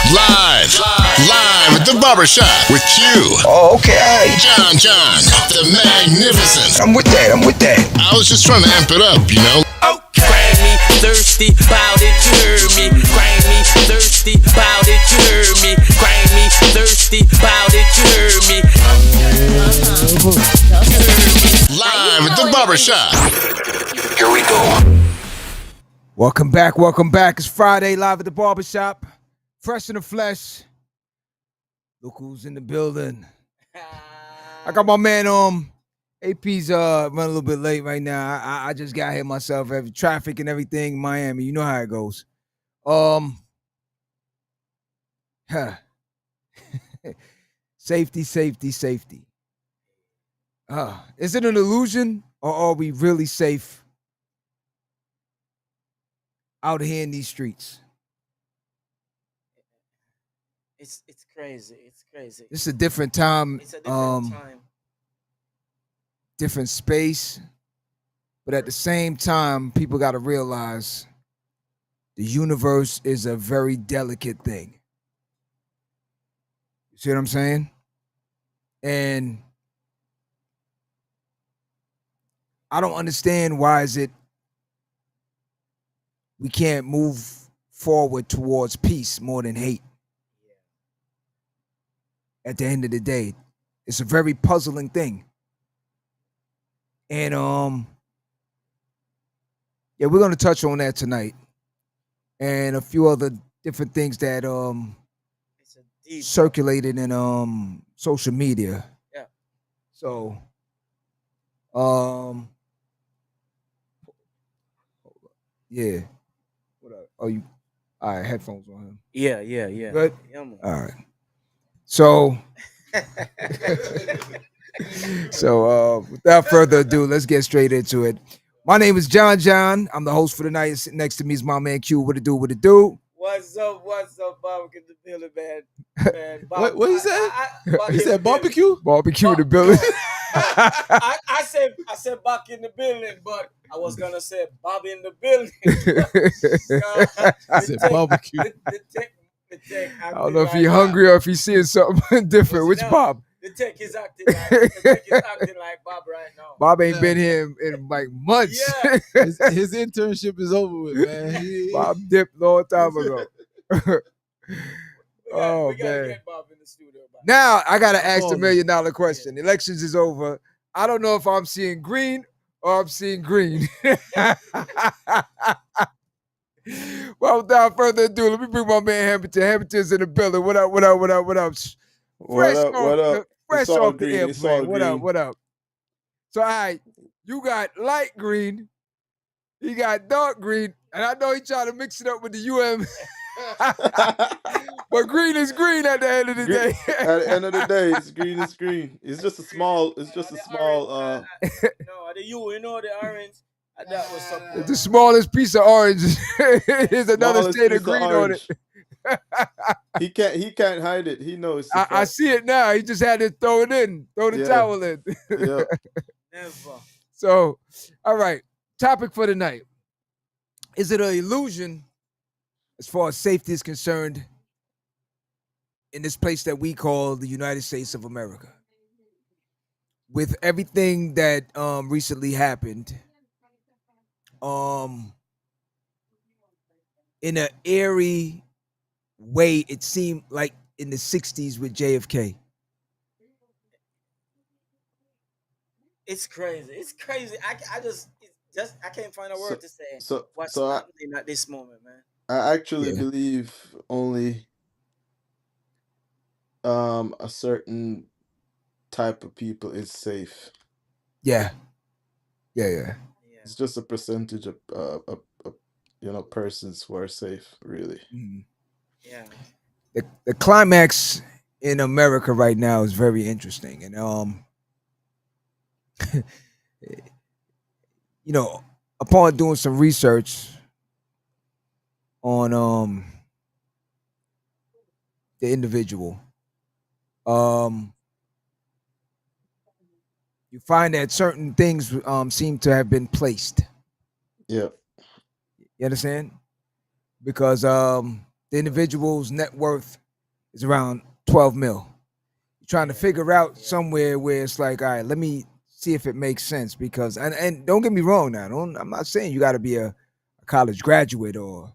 Live at the barbershop with Q. Oh, okay. John, the magnificent. I'm with that. I was just trying to amp it up, you know. Okay. Grimy, thirsty, bout it, you heard me. Grimy, thirsty, bout it, you heard me. Grimy, thirsty, bout it, you heard me. Live at the barbershop. Here we go. Welcome back. It's Friday, live at the barbershop. Fresh in the flesh. Look who's in the building. I got my man AP's running a little bit late right now. I just got here myself. Every traffic and everything, Miami. You know how it goes. Safety. Is it an illusion or are we really safe out here in these streets? It's crazy. It's a different time. It's a different time. Different space. But at the same time, people got to realize the universe is a very delicate thing. You see what I'm saying? And I don't understand why is it we can't move forward towards peace more than hate. At the end of the day, it's a very puzzling thing. And we're going to touch on that tonight and a few other different things that circulated in social media. Yeah. So yeah. What up? Oh, you all right, headphones on him. Yeah. Good? Yeah, man. All right. So without further ado, let's get straight into it. My name is John. I'm the host for the night. Sitting next to me is my man Q. What it do? What's up, barbecue in the building, man? What he said? He said barbecue? Barbecue in the building. I said back in the building, but I was gonna say Bob in the building. I said barbecue. I don't know if he's hungry or if he's seeing something different. Which Bob? The tech is acting like Bob right now. Bob ain't been here in like months. Yeah. His internship is over with, man. Bob dipped a long time ago. We Oh, gotta man. get Bob in the studio. Now I gotta ask the Oh. $1 million question. Elections is over. I don't know if I'm seeing green or I'm seeing green. Well, without further ado, let me bring my man Hampton. Hampton's in the building. What up? What up? Fresh It's all off the green. It's all airplane. What green. up? So, all right, you got light green, he got dark green, and I know he trying to mix it up with the UM. But green is green at the end of the day. At the end of the day, it's green. It's green. It's just a small. It's just a small. No, the orange. That was something. The smallest piece of orange is another smallest shade piece of green on it. He can't hide it. He knows. it's a I fact. see it now. He just had to throw it in, throw the Yeah. towel in. Yeah. Never. So, all right. Topic for the night. Is it an illusion as far as safety is concerned in this place that we call the United States of America? With everything that recently happened, in an eerie way, it seemed like in the 60s with JFK. It's crazy. I can't find a word to say. What's So happening at this moment, man? I actually Yeah. believe only a certain type of people is safe. Yeah. Yeah. It's just a percentage of persons who are safe, really. Mhm. Yeah. The climax in America right now is very interesting, and upon doing some research on the individual, you find that certain things seem to have been placed. Yeah. You understand? Because The individual's net worth is around 12 mil. You're trying to figure out somewhere where it's like, all right, let me see if it makes sense. Because and don't get me wrong now. I'm not saying you got to be a college graduate or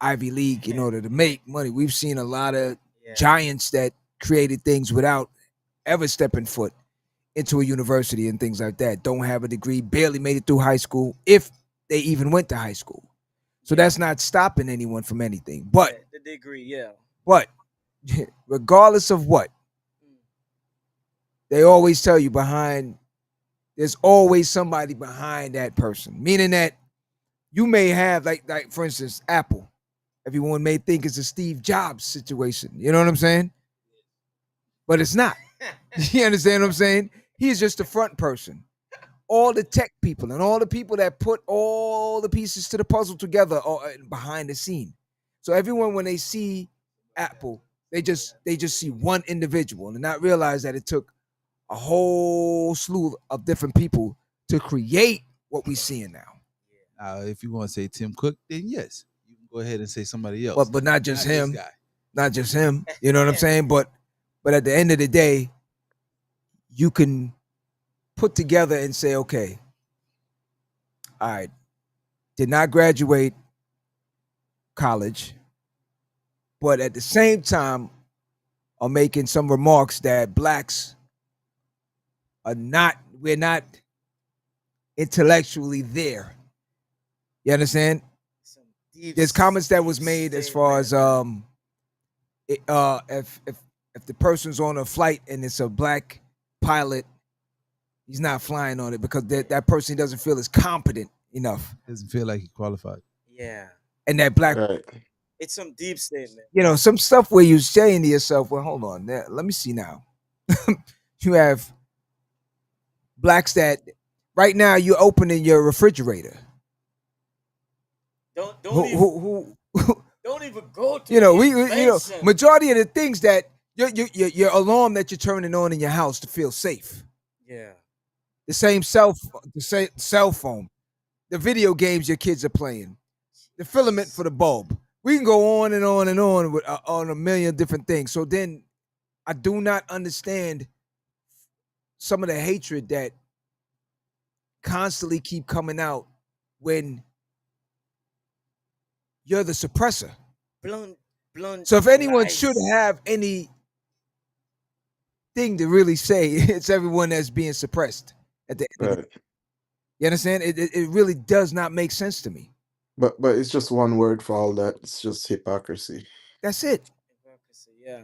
Ivy League in order to make money. We've seen a lot of giants that created things without ever stepping foot into a university and things like that. Don't have a degree, barely made it through high school, if they even went to high school. So that's not stopping anyone from anything. But the degree, yeah. But regardless of what, they always tell you there's always somebody behind that person. Meaning that you may have, like for instance, Apple. Everyone may think it's a Steve Jobs situation. You know what I'm saying? But it's not. You understand what I'm saying? He's just the front person. All the tech people and all the people that put all the pieces to the puzzle together are behind the scene. So everyone, when they see Apple, they just see one individual and not realize that it took a whole slew of different people to create what we're seeing now. If you want to say Tim Cook, then yes, you can go ahead and say somebody else. But not just Not this him. guy. Not just him. You know what I'm saying? But at the end of the day, you can put together and say, okay, all right, did not graduate college, but at the same time are making some remarks that blacks we're not intellectually there. You understand? There's comments that was made as far as if the person's on a flight and it's a black pilot, he's not flying on it because that person doesn't feel as competent enough. Doesn't feel like he qualified. Yeah. And that black, Right. It's some deep statement. some stuff where you're saying to yourself, well, hold on, let me see now. You have blacks that right now you're opening your refrigerator. Don't Who don't even go to majority of the things that your alarm that you're turning on in your house to feel safe. Yeah. The same cell phone, the video games your kids are playing, the filament for the bulb. We can go on and on and on with on a million different things. So then I do not understand some of the hatred that constantly keep coming out when you're the suppressor. Blunt. So if anyone lies. should have any thing to really say, it's everyone that's being suppressed at the end of Right. you understand? It really does not make sense to me. But it's just one word for all that. It's just hypocrisy. That's it. Hypocrisy, yeah.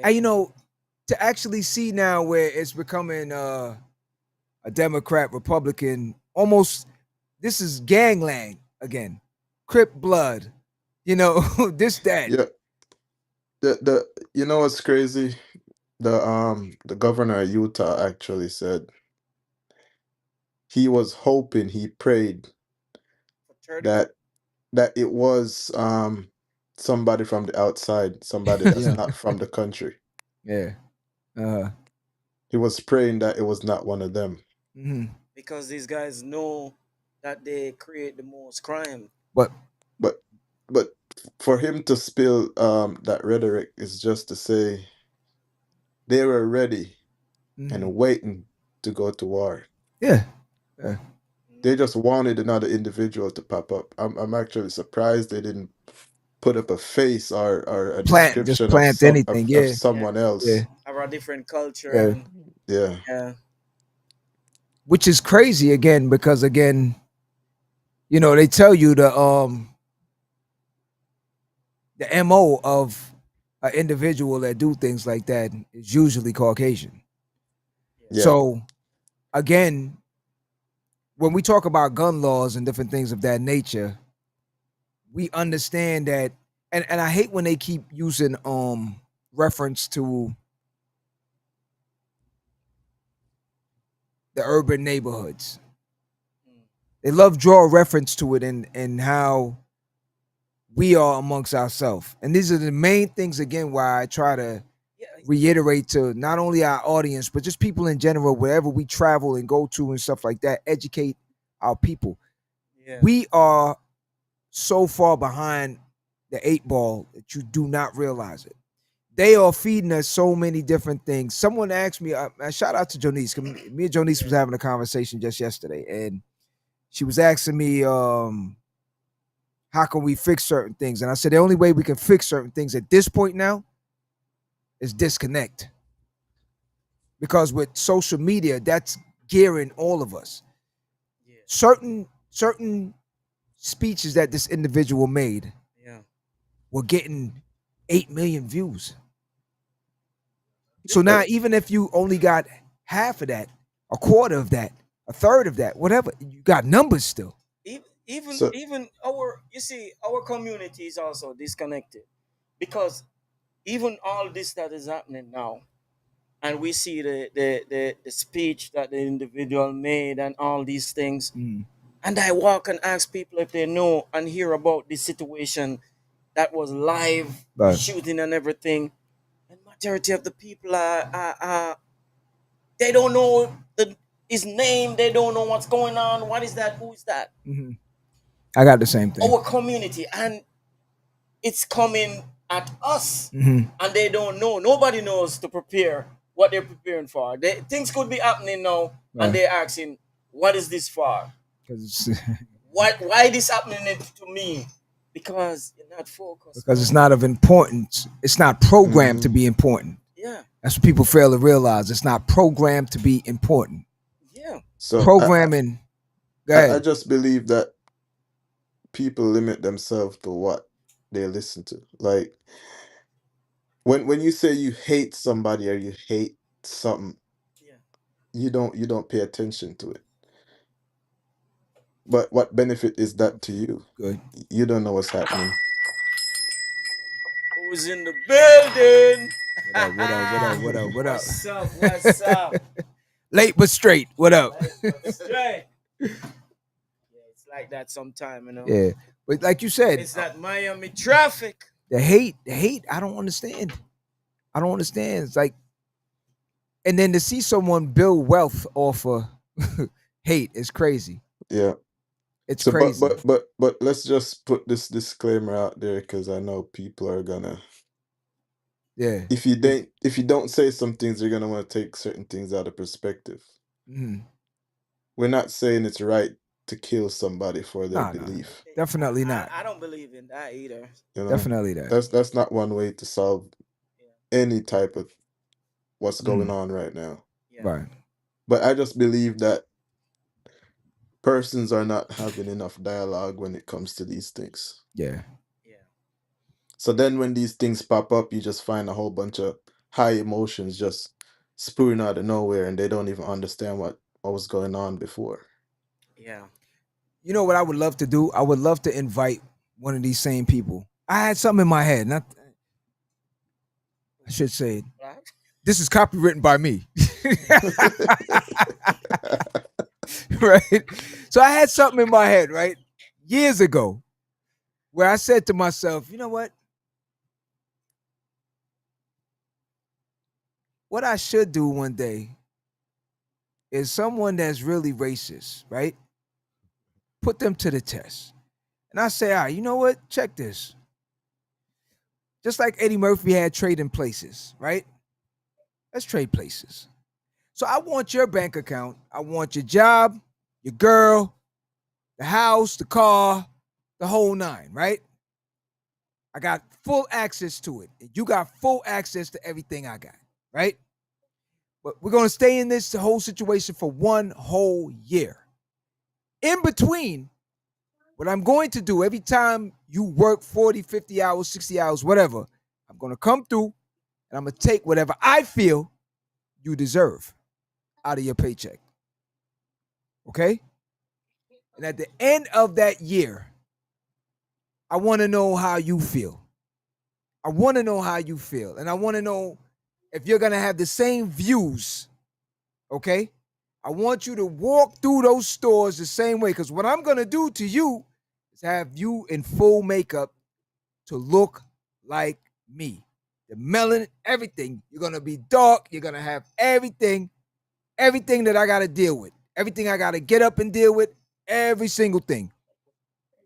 And to actually see now where it's becoming a Democrat, Republican, almost this is gangland again. Crip blood. This, that. Yeah. The you know what's crazy? The governor of Utah actually said he was hoping, he prayed that it was somebody from the outside, somebody that's Yeah. not from the country. Yeah. He was praying that it was not one of them. Mm-hmm. Because these guys know that they create the most crime. But But for him to spill that rhetoric is just to say they were ready and waiting to go to war. yeah. They just wanted another individual to pop up. I'm actually surprised they didn't put up a face or a Just description of plant anything. of Yeah. someone else. Yeah. Have a different culture. Yeah. And, Yeah. yeah. Which is crazy again, because again, they tell you the MO of an individual that do things like that is usually Caucasian. Yeah. So again, when we talk about gun laws and different things of that nature, we understand that, and I hate when they keep using reference to the urban neighborhoods. They love draw reference to it and how we are amongst ourselves. And these are the main things, again, why I try to reiterate to not only our audience, but just people in general, wherever we travel and go to and stuff like that, educate our people. Yeah. We are so far behind the 8 ball that you do not realize it. They are feeding us so many different things. Someone asked me, shout out to Jonice. Me and Jonice was having a conversation just yesterday, and she was asking me, how can we fix certain things? And I said the only way we can fix certain things at this point now is disconnect. Because with social media, that's gearing all of us. Yeah. Certain speeches that this individual made Yeah. were getting 8 million views. So now, even if you only got half of that, a quarter of that, a third of that, whatever, you got numbers still. Even So even our community is also disconnected, because even all this that is happening now, and we see the speech that the individual made and all these things, and I walk and ask people if they know and hear about this situation that was live Right. shooting and everything, and majority of the people are they don't know his name, they don't know what's going on, what is that, who is that. I got the same thing. Our community, and it's coming at us, and they don't know. Nobody knows to prepare what they're preparing for. Things could be happening now, Right. and they're asking, "What is this for? 'Cause Why this happening to me?" Because you're not focused. because it's not of importance. It's not programmed to be important. Yeah, That's what people fail to realize. It's not programmed to be important. yeah, so Programming. Go I ahead. just believe that people limit themselves to what they listen to. Like when you say you hate somebody or you hate something, yeah. you don't pay attention to it. But what benefit is that to you? Good. You don't know what's happening. Who's in the building? What up? What up? What up? What up? What's up? What's up? Late but straight. What up? Straight. Yeah, it's like that sometime, you know. Yeah. But like you said, It's that Miami traffic. the hate, I don't understand. I don't understand. It's like, and then to see someone build wealth off of hate is crazy. Yeah. It's So crazy. but let's just put this disclaimer out there because I know people are gonna Yeah. if you don't say some things, you're gonna want to take certain things out of perspective. Mhm. We're not saying it's right to kill somebody for their No. belief. Definitely not. I don't believe in that either. You know, Definitely that. that's not one way to solve any type of what's going on right now. Yeah. Right. But I just believe that persons are not having enough dialogue when it comes to these things. Yeah. Yeah. So then when these things pop up, you just find a whole bunch of high emotions just spewing out of nowhere and they don't even understand what was going on before. Yeah. You know what I would love to do? I would love to invite one of these same people. I had something in my head. Not, I should say it. Right? This is copywritten by me. Right? So I had something in my head, right? Years ago, where I said to myself, you know what? What I should do one day is someone that's really racist, right? Put them to the test. And I say, all right, you know what? Check this. Just like Eddie Murphy had trading places, right? Let's trade places. So I want your bank account. I want your job, your girl, the house, the car, the whole nine, right? I got full access to it. You got full access to everything I got, right? But we're going to stay in this whole situation for 1 whole year. In between, what I'm going to do every time you work 40, 50 hours, 60 hours, whatever, I'm going to come through and I'm going to take whatever I feel you deserve out of your paycheck. Okay? And at the end of that year, I want to know how you feel. I want to know how you feel. And I want to know if you're going to have the same views. Okay? I want you to walk through those stores the same way. Because what I'm going to do to you is have you in full makeup to look like me. The melanin, everything. You're going to be dark. You're going to have everything that I got to deal with. Everything I got to get up and deal with. Every single thing.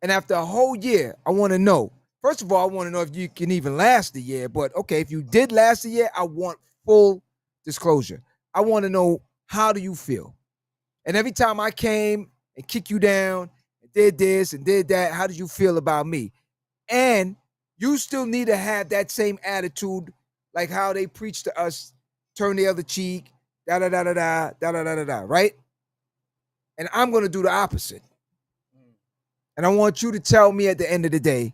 And after a whole year, I want to know. First of all, I want to know if you can even last a year. But okay, if you did last a year, I want full disclosure. I want to know, how do you feel? And every time I came and kicked you down and did this and did that, how did you feel about me? And you still need to have that same attitude, like how they preach to us, turn the other cheek, da da da da da da da da da da, right? And I'm gonna do the opposite. And I want you to tell me at the end of the day,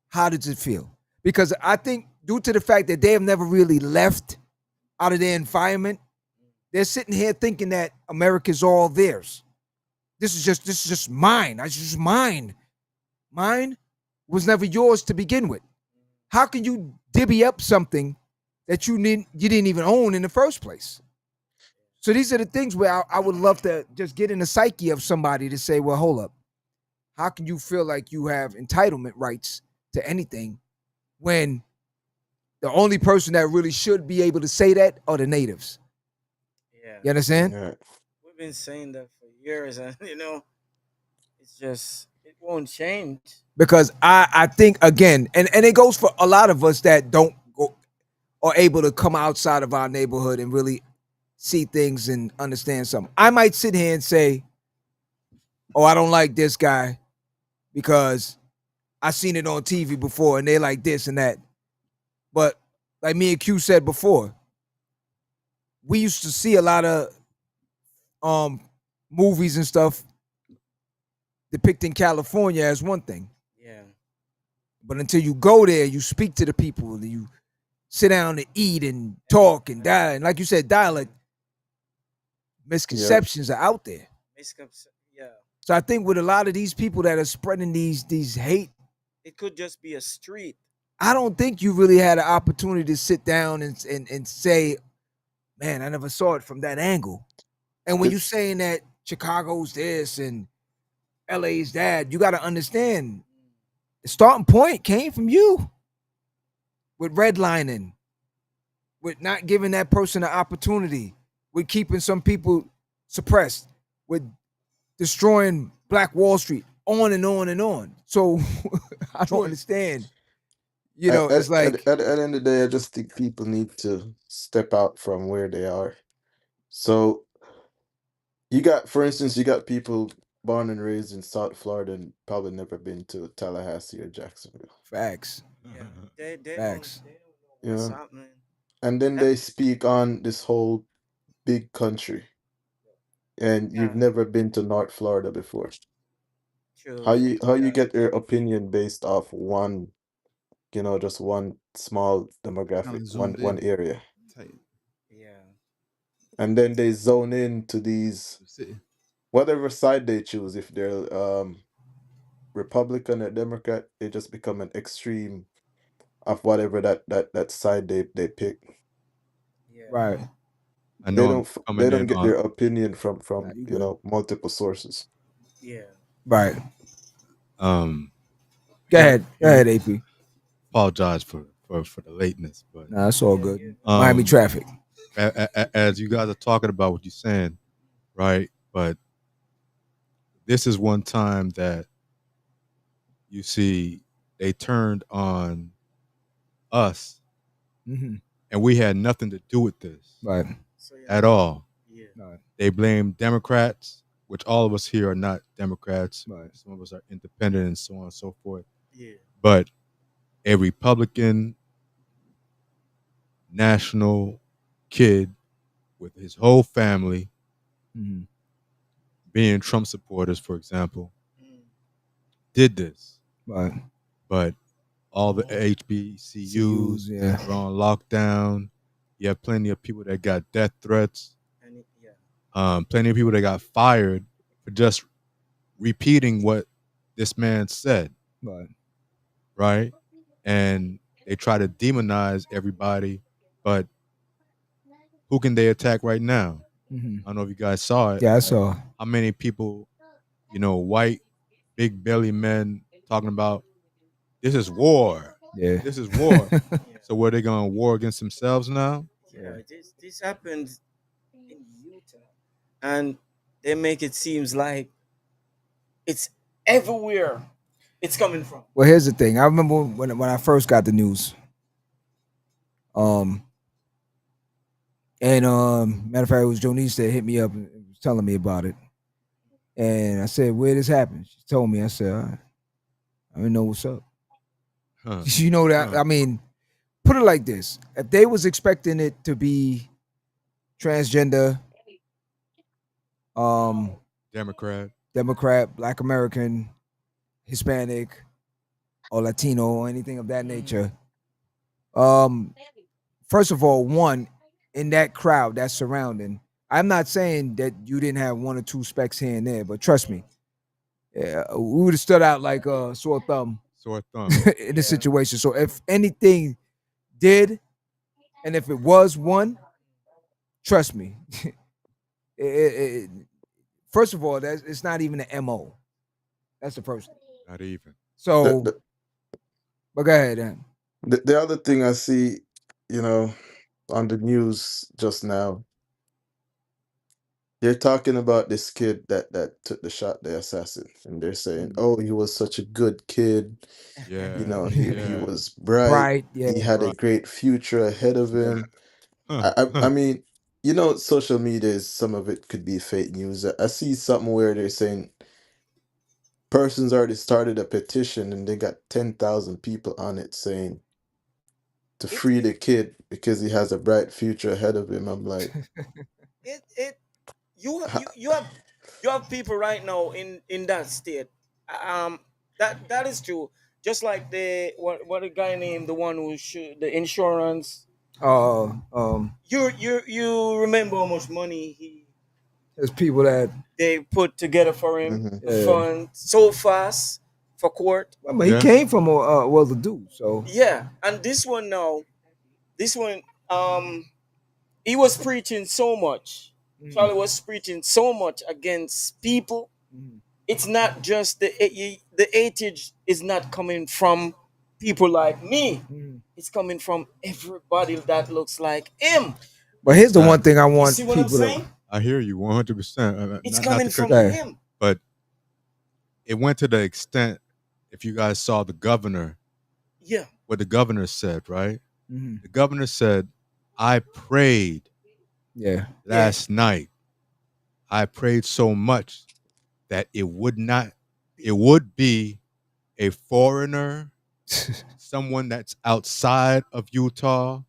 how does it feel? Because I think due to the fact that they have never really left out of their environment, they're sitting here thinking that America's all theirs. This is just mine. It's just mine. Mine was never yours to begin with. How can you divvy up something that you didn't even own in the first place? So these are the things where I would love to just get in the psyche of somebody to say, well, hold up. How can you feel like you have entitlement rights to anything when the only person that really should be able to say that are the natives? Yeah. You understand? Yeah. We've been saying that for years, and it's just it won't change. Because I think again, and it goes for a lot of us that don't go are able to come outside of our neighborhood and really see things and understand something. I might sit here and say, oh, I don't like this guy because I seen it on TV before and they like this and that. But like me and Q said before, we used to see a lot of um movies and stuff depicting California as one thing. Yeah. But until you go there, you speak to the people, and you sit down and eat and talk and die. And like you said, dialect misconceptions are out there. Yeah. So I think with a lot of these people that are spreading these hate, It could just be a street. I don't think you really had an opportunity to sit down and say, man, I never saw it from that angle. And when you're saying that Chicago's this and LA's that, you got to understand the starting point came from you with redlining, with not giving that person an opportunity, with keeping some people suppressed, with destroying Black Wall Street, on and on and on. So I don't understand. It's like, At the end of the day, I just think people need to step out from where they are. So for instance, you got people born and raised in South Florida and probably never been to Tallahassee or Jacksonville. facts. Yeah. They Facts. don't know You what's know, happening. and then they speak on this whole big country, and you've Yeah. never been to North Florida before. True. How you get your opinion based off one, just one small Kind demographic, of one zoomed one in. area, Tight. Yeah. and then they zone in to these Sitting. whatever side they choose. If they're Republican or Democrat, they just become an extreme of whatever that side they pick. Yeah. Right. I They know I'm don't they coming don't in get on. their opinion from Nah, you good. multiple sources. Yeah. Right. Um, Go hear, ahead. Go hearing. ahead, AP. Apologize for the lateness, but Nah, it's all Yeah. good. Yeah. Miami um, traffic. as you guys are talking about what you're saying, right? But this is one time that you see they turned on us, Mm-hmm. and we had nothing to do with this Right. So yeah. at all. Yeah. Right. They blame Democrats, which all of us here are not Democrats. Right. Some of us are independent and so on and so forth. Yeah. But a Republican national kid with his whole family Mm-hmm. being Trump supporters, for example, Mm. did this. Right. But all the CUs, HBCUs yeah. were on lockdown. You have plenty of people that got death threats. And yeah. Plenty of people that got fired for just repeating what this man said, Right. right? And they try to demonize everybody, but who can they attack right now? Mm-hmm. I don't know if you guys saw it. Yeah, I saw. How many people, white, big belly men talking about this is war. Yeah. This is war. Yeah. So were they going to war against themselves now? Yeah. This happened in Utah, and they make it seems like it's everywhere. it's coming from. Well, here's the thing. I remember when I first got the news. Um, and matter of fact, it was Jonice that hit me up and was telling me about it. And I said, "Where this happened?" She told me. I said, "I don't know what's up." Huh. You know that? Huh. I mean, put it like this: if they was expecting it to be transgender, um, Democrat. Democrat, Black American, Hispanic, or Latino, or anything of that nature, um, first of all, one in that crowd that's surrounding. I'm not saying that you didn't have one or two specks here and there, but trust me, yeah, we would have stood out like a sore thumb Sore thumb. in this situation. So if anything did, and if it was one, trust me. First of all, it's not even an MO. That's the first thing. Not even. The, So, the, but go ahead. Then. the other thing I see, you know, on the news just now, they're talking about this kid that took the shot, the assassin, and they're saying, "Oh, he was such a good kid. Yeah. You know, he Yeah. was bright. Bright, yeah. He had a Right. great future ahead of Yeah. him." Huh. I mean, social media is some of it could be fake news. I see something where they're saying persons already started a petition and they got 10,000 people on it saying to It free it the kid because he has a bright future ahead of him. I'm like, it you ha- ha- you have people right now in that state. Um, that is true. Just like the what a guy named the one who the insurance. You remember how much money There's people that they put together for him, mhm. the yeah. fund so fast for court. Well, he Yeah. came from a well-to-do, so Yeah, and this one now, this one, he was preaching so much. Charlie was preaching so much against people. It's not just the atheist is not coming from people like me. It's coming from everybody that looks like him. But here's the one Exactly. thing I You want see what I'm people to. saying? I hear you 100%. It's Not coming to cut from you, Hey. him. but it went to the extent. If you guys saw the governor, Yeah. what the governor said, right? Mhm. The governor said, "I prayed Yeah. last night. I prayed so much that it would be a foreigner, someone that's outside of Utah,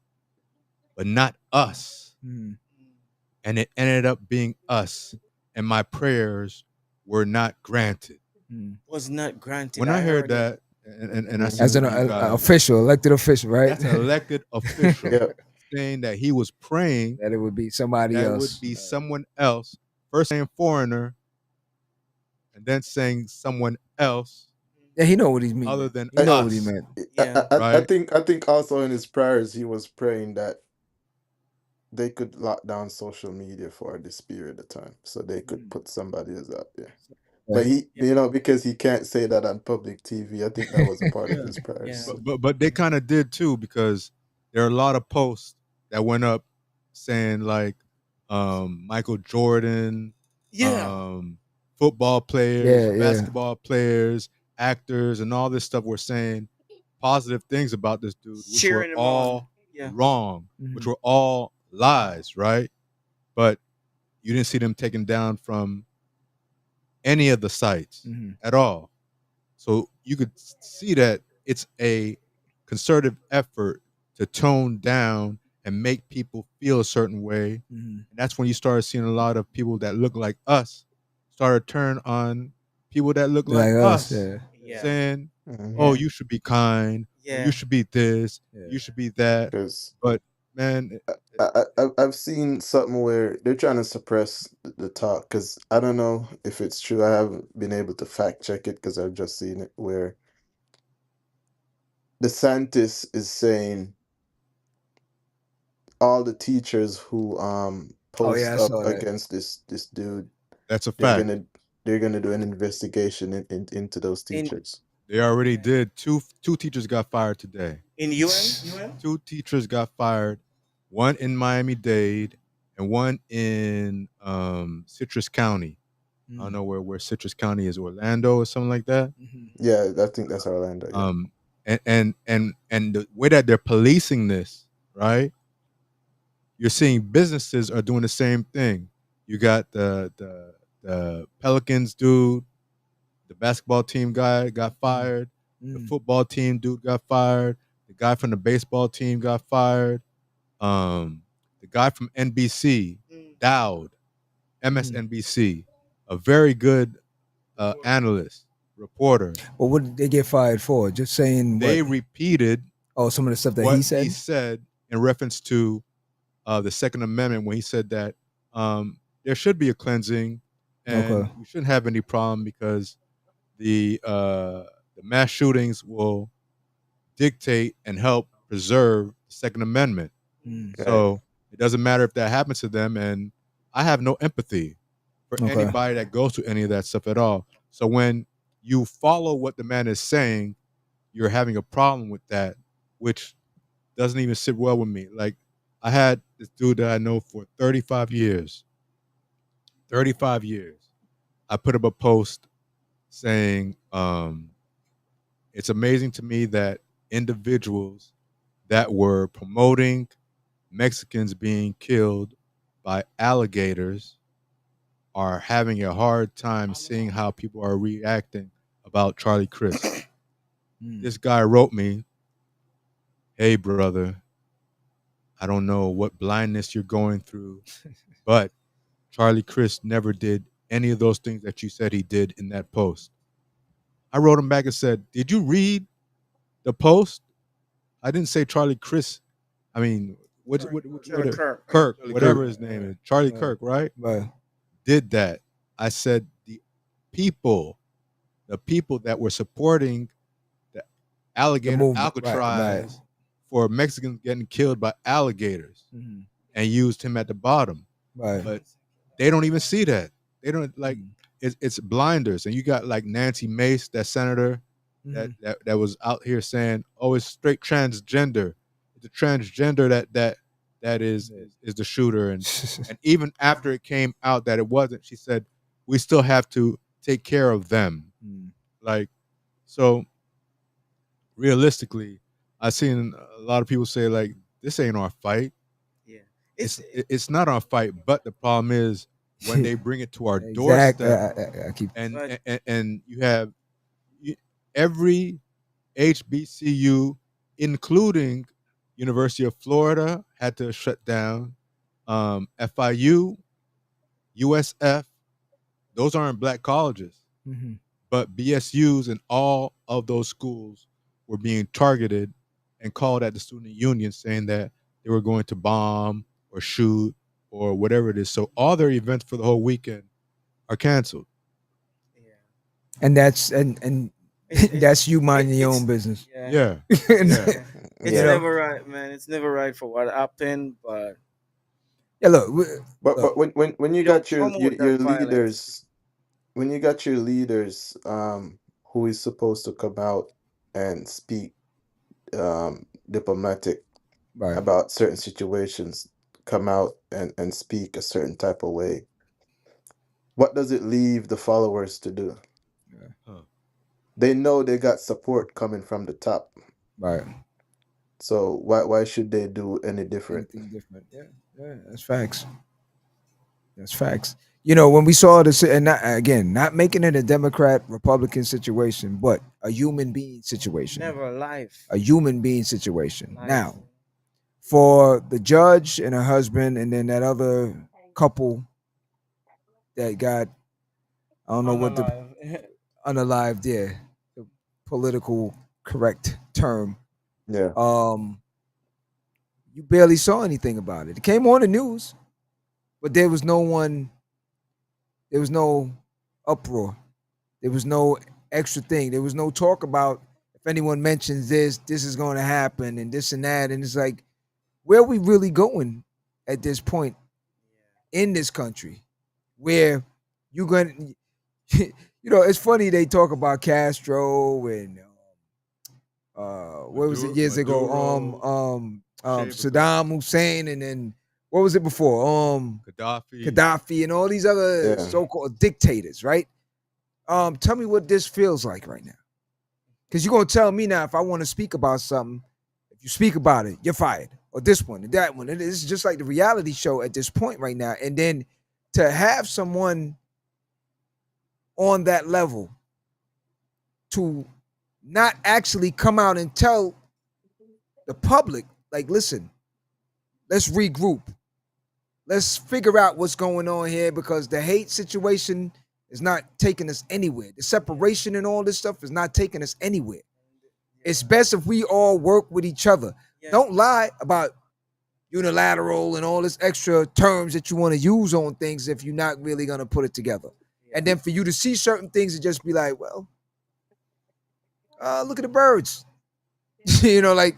but not us." Mhm. And it ended up being us. And my prayers were not granted. Mhm. Was not granted. When I I heard heard it. that, and I see As some an of you guys, official, elected official, right? that's an elected official Yeah, saying that he was praying that it would be somebody that else. would be someone else, first saying foreigner, and then saying someone else Yeah, he know what he mean. other than He know what he us, meant. Yeah. I right? think also in his prayers he was praying that they could lock down social media for this period of time so they could put somebody else out there. But Yeah. he, because he can't say that on public TV, I think that was a part of Yeah. his prayers. Yeah. But they kind of did too, because there are a lot of posts that went up saying like Michael Jordan, Yeah. football players, Yeah, yeah. basketball players, actors, and all this stuff were saying positive things about this dude, which were Cheering him on. all Yeah. wrong, which Mhm. were all lies, right? But you didn't see them taken down from any of the sites Mhm. at all. So you could see that it's a concerted effort to tone down and make people feel a certain way. Mhm. And that's when you started seeing a lot of people that look like us started turn on people that look like Like us, us, yeah. Yeah. saying, "Oh, Mhm. Yeah. you should be kind. Or you Yeah. should be this. Yeah. You should be that." Because But man, I've seen something where they're trying to suppress the talk. Because I don't know if it's true. I haven't been able to fact check it because I've just seen it where the scientist is saying all the teachers who Oh yeah, post I up saw that. against this dude, that's a they're fact. gonna they're gonna do an investigation into those In teachers. They already did. Two teachers got fired today. in UN? Two teachers got fired, one in Miami-Dade and one in Citrus County. I don't know where Citrus County is, Orlando or something like that. Yeah, I think that's Orlando. Yeah. And the way that they're policing this, right? You're seeing businesses are doing the same thing. You got the Pelicans dude, the basketball team guy got fired, the football team dude got fired, the guy from the baseball team got fired, the guy from NBC, Dowd, MSNBC, a very good analyst, reporter. Well, what did they get fired for? Just saying They what? repeated Some of the stuff that what he said. in reference to the Second Amendment when he said that there should be a cleansing and we shouldn't have any problem because the mass shootings will dictate and help preserve the Second Amendment. So it doesn't matter if that happens to them, and I have no empathy for anybody that goes through any of that stuff at all. So when you follow what the man is saying, you're having a problem with that, which doesn't even sit well with me. Like, I had this dude that I know for 35 years. 35 years. I put up a post saying, it's amazing to me that individuals that were promoting Mexicans being killed by alligators are having a hard time seeing how people are reacting about Charlie Crist. This guy wrote me, "Hey, brother, I don't know what blindness you're going through, but Charlie Crist never did any of those things that you said he did in that post." I wrote him back and said, "Did you read the post? I didn't say Charlie Crist. I mean, Kirk, whatever his name is, Charlie Kirk, right? Right. Did that." I said the people that were supporting the alligator Alcatraz for Mexicans getting killed by alligators and used him at the bottom. Right. But they don't even see that. They don't like it's blinders. And you got like Nancy Mace, that senator that was out here saying, "Oh, it's straight transgender. It's a transgender that is the shooter." And and even after it came out that it wasn't, she said, "We still have to take care of them." Like, so realistically, I've seen a lot of people say, like, this ain't our fight. Yeah. It's not our fight, but the problem is when they bring it to our doorstep, and you have every HBCU, including University of Florida, had to shut down. FIU, USF, those aren't black colleges, but BSUs and all of those schools were being targeted and called at the student union saying that they were going to bomb or shoot or whatever it is. So all their events for the whole weekend are canceled. And that's that's you minding your own business. Yeah. It's never right, man. It's never right for what happened, but yeah, look. But when you got your promote that leaders, when you got your leaders, who is supposed to come out and speak diplomatic about certain situations, come out and speak a certain type of way, what does it leave the followers to do? They know they got support coming from the top. Right. So why should they do any different? Anything different? Yeah, that's facts. That's facts. You know, when we saw this, and not making it a Democrat Republican situation, but a human being situation. Never life. A human being situation. Life. Now, for the judge and her husband, and then that other couple that got, I don't know what the unalived, the political correct term. Yeah. You barely saw anything about it. It came on the news, but there was no uproar. There was no extra thing. There was no talk about if anyone mentions this is going to happen and this and that. And it's like, where are we really going at this point in this country where you're going to, it's funny they talk about Castro and what was it years ago? Saddam Hussein, and then what was it before? Gaddafi and all these other Yeah. so-called dictators, right? Tell me what this feels like right now. Because you're gonna tell me now if I want to speak about something, if you speak about it, you're fired. Or this one, and that one. And it's just like the reality show at this point right now. And then to have someone on that level to not actually come out and tell the public, like, listen, let's regroup. Let's figure out what's going on here because the hate situation is not taking us anywhere. The separation and all this stuff is not taking us anywhere. It's best if we all work with each other. Yeah. Don't lie about unilateral and all this extra terms that you want to use on things if you're not really going to put it together. And then for you to see certain things and just be like, well, look at the birds. You know, like,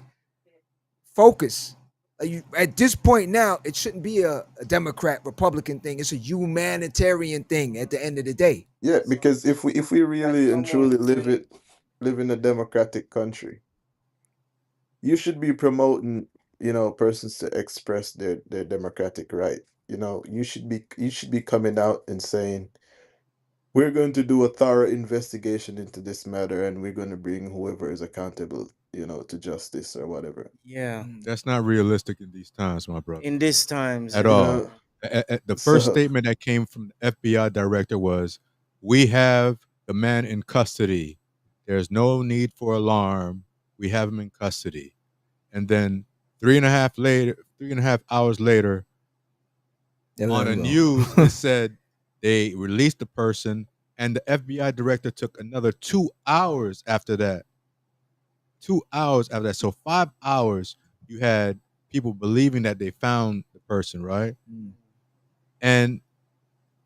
focus. Like at this point now, it shouldn't be a Democrat Republican thing. It's a humanitarian thing at the end of the day. Yeah, because if we really and truly live in a democratic country, you should be promoting, persons to express their democratic right. You should be coming out and saying, we're going to do a thorough investigation into this matter and we're going to bring whoever is accountable, to justice or whatever. Yeah. That's not realistic in these times, my brother. In these times. At yeah. all. The first So- statement that came from the FBI director was, "We have the man in custody. There's no need for alarm. We have him in custody." And then 3.5 hours later, on the news, it said they released the person, and the FBI director took another 2 hours after that. 2 hours after that. So 5 hours you had people believing that they found the person, right? Mm. And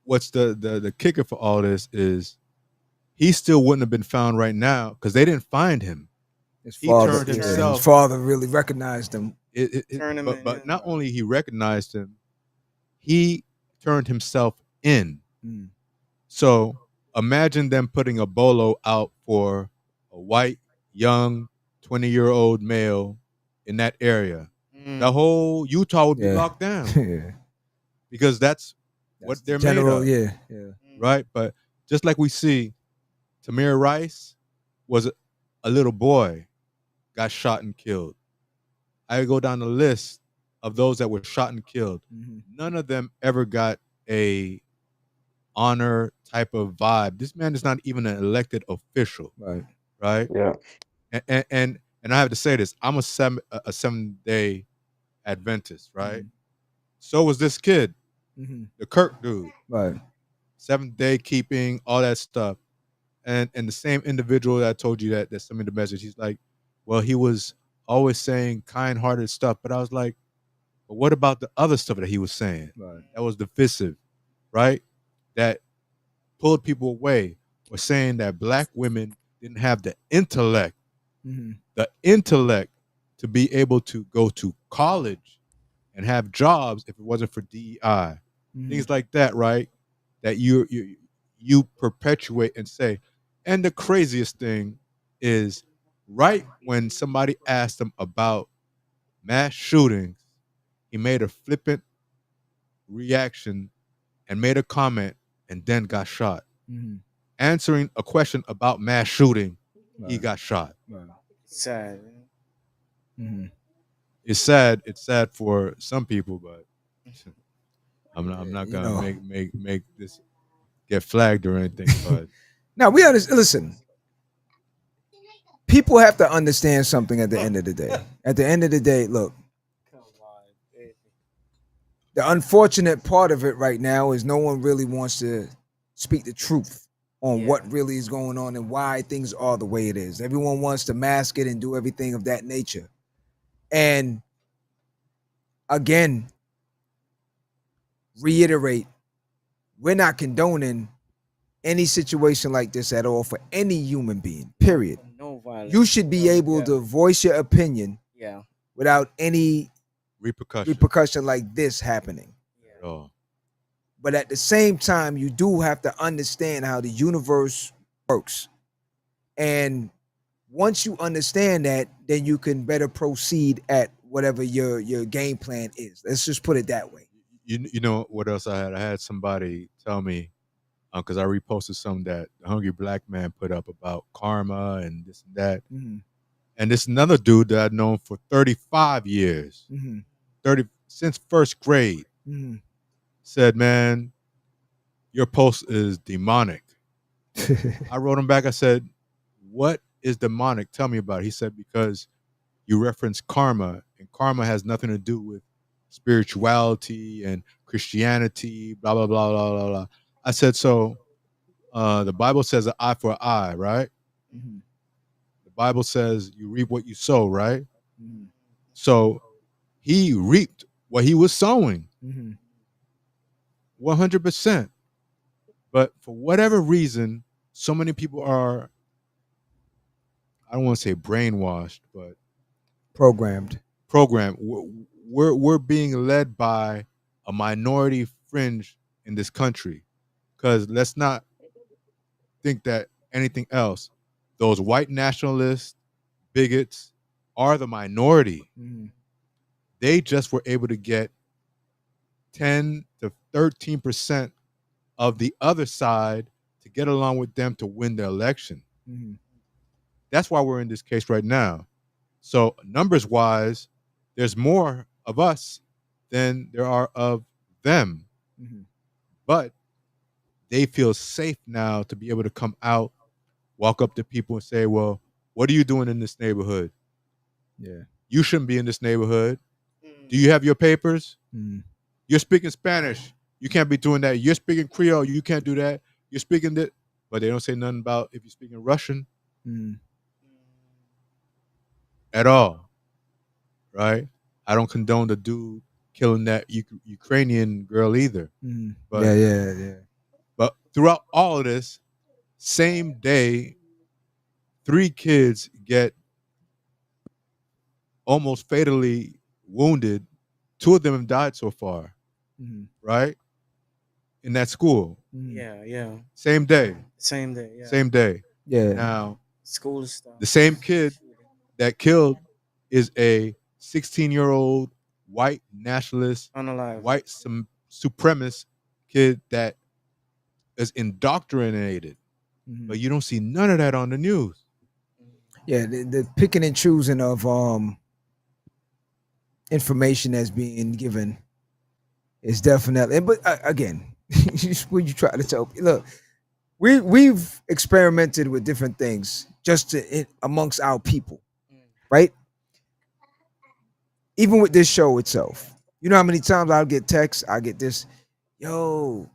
what's the kicker for all this is he still wouldn't have been found right now because they didn't find him. His He father, turned himself. his father really recognized him. Turn him in, But yeah. not only he recognized him, he turned himself in. Mm. So imagine them putting a bolo out for a white, young, 20-year-old male in that area. Mm. The whole Utah would be Yeah. locked down Yeah. because that's That's what the they're general, made of, yeah. right? But just like we see, Tamir Rice was a little boy, got shot and killed. I go down the list of those that were shot and killed. Mhm. None of them ever got a honor type of vibe. This man is not even an elected official, Right. right? Yeah. And I have to say this: I'm a 7-day Adventist, right? So was this kid, Mm-hmm. the Kirk dude, Right. 7th-day keeping, all that stuff. And the same individual that told you that sent me the message, he's like, well, he was always saying kind-hearted stuff, but I was like, but what about the other stuff that he was saying? Right. That was divisive, right? That pulled people away, or saying that black women didn't have the intellect to be able to go to college and have jobs if it wasn't for DEI. Things like that, right? That you perpetuate and say. And the craziest thing is, right when somebody asked him about mass shootings, he made a flippant reaction and made a comment and then got shot. Mm-hmm. Answering a question about mass shooting, he Right. got shot. Right. Sad. Mm-hmm. It's sad. It's sad for some people, but I'm not You gonna know. make this get flagged or anything. But Now we understand. Listen, people have to understand something at the end of the day. At the end of the day, look, Come on, baby. the unfortunate part of it right now is no one really wants to speak the truth on Yeah. what really is going on and why things are the way it is. Everyone wants to mask it and do everything of that nature. And again, reiterate, we're not condoning any situation like this at all for any human being, period. No violence. You should be able to voice your opinion Yeah. without any repercussion. repercussion like this happening. At all. But at the same time, you do have to understand how the universe works. And once you understand that, then you can better proceed at whatever your game plan is. Let's just put it that way. You know what else I had? I had somebody tell me because I reposted something that the Hungry Black Man put up about karma and this and that. Mm-hmm. And this another dude that I've known for 35 years, Mm-hmm. 30 since first grade, Mm-hmm. said, "Man, your post is demonic." I wrote him back. I said, "What is demonic? Tell me about it." He said, "Because you reference karma, and karma has nothing to do with spirituality and Christianity, blah, blah, blah, blah, blah, blah." I said, "So the Bible says an eye for an eye, right? Mm-hmm. The Bible says you reap what you sow, right? Mm-hmm. So he reaped what he was sowing, Mm-hmm. 100%. But for whatever reason, so many people are, I don't want to say brainwashed, but Programmed. programmed. We're being led by a minority fringe in this country. Because let's not think that anything else. Those white nationalists, bigots, are the minority. Mm-hmm. They just were able to get 10 to 13% of the other side to get along with them to win the election. Mm-hmm. That's why we're in this case right now. So numbers wise, there's more of us than there are of them. Mm-hmm. But they feel safe now to be able to come out, walk up to people and say, "Well, what are you doing in this neighborhood? Yeah. You shouldn't be in this neighborhood. Mm. Do you have your papers? Mm-hmm. You're speaking Spanish. You can't be doing that. You're speaking Creole. You can't do that. You're speaking that." But they don't say nothing about if you're speaking Russian Mm-hmm. at all, right? I don't condone the dude killing that Ukrainian girl either. Mm-hmm. But Yeah. But throughout all of this, same day, 3 kids get almost fatally wounded. 2 of them have died so far, Mm-hmm. right? In that school. Mm-hmm. Yeah. Same day. Same day. Yeah. Same day. Yeah. Now, School stuff. the same kid that killed is a 16-year-old white nationalist, Unalive. white supremacist kid that is indoctrinated. Mm-hmm. But you don't see none of that on the news. Yeah, the picking and choosing of information that's being given is definitely. But again, when you try to tell, look, we've experimented with different things just amongst our people, right? Even with this show itself, you know how many times I'll get texts, I get this, "Yo,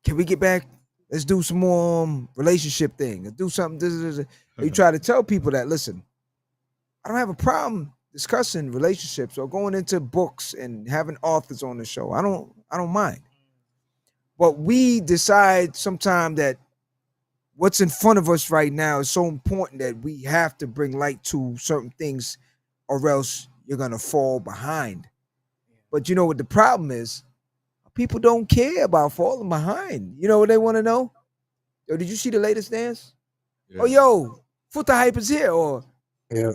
can we get back? Let's do some more relationship thing. Let's do something." You try to tell people that, listen, I don't have a problem discussing relationships or going into books and having authors on the show. I don't mind. But we decide sometime that what's in front of us right now is so important that we have to bring light to certain things, or else you're gonna fall behind. But you know what the problem is? People don't care about falling behind. You know what they want to know? Yo, did you see the latest dance? Yeah. Oh, yo, Foot the Hype is here, or Yeah.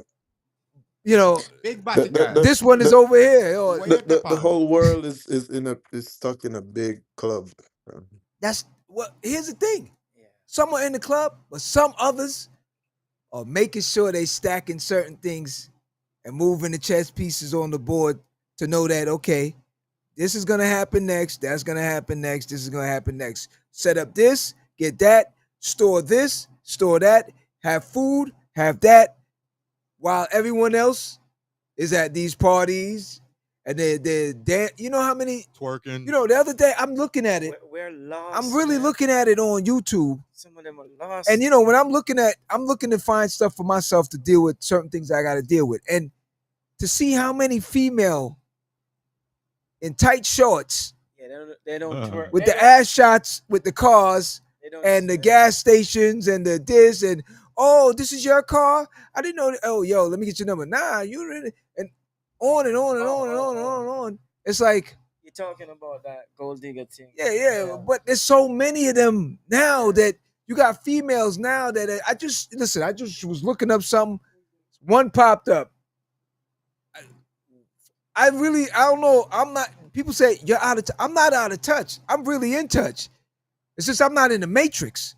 you know, Big this one is over here. Or The whole world is stuck in a big club. that's what. Here's the thing: some are in the club, but some others are making sure they stacking certain things and moving the chess pieces on the board to know that, okay, this is gonna happen next. That's gonna happen next. This is gonna happen next. Set up this, get that, store this, store that, have food, have that, while everyone else is at these parties and they're you know how many Twerking. You know, the other day I'm looking at it. We're lost. I'm really man. looking at it on YouTube. Some of them are lost. And you know, when I'm looking to find stuff for myself to deal with certain things I got to deal with, and to see how many female in tight shorts yeah, they don't twerk. with the ass shots with the cars They don't and the twerk. gas stations and the this and, "Oh, this is your car? I didn't know that. Oh, yo, let me get your number." Nah, you really, and on and on and on and on and on and on. It's like, You're talking about that gold digger thing. yeah, but there's so many of them now that you got females now that I just was looking up something. One popped up. I don't know. I'm not. People say you're out of. I'm not out of touch. I'm really in touch. It's just I'm not in the matrix.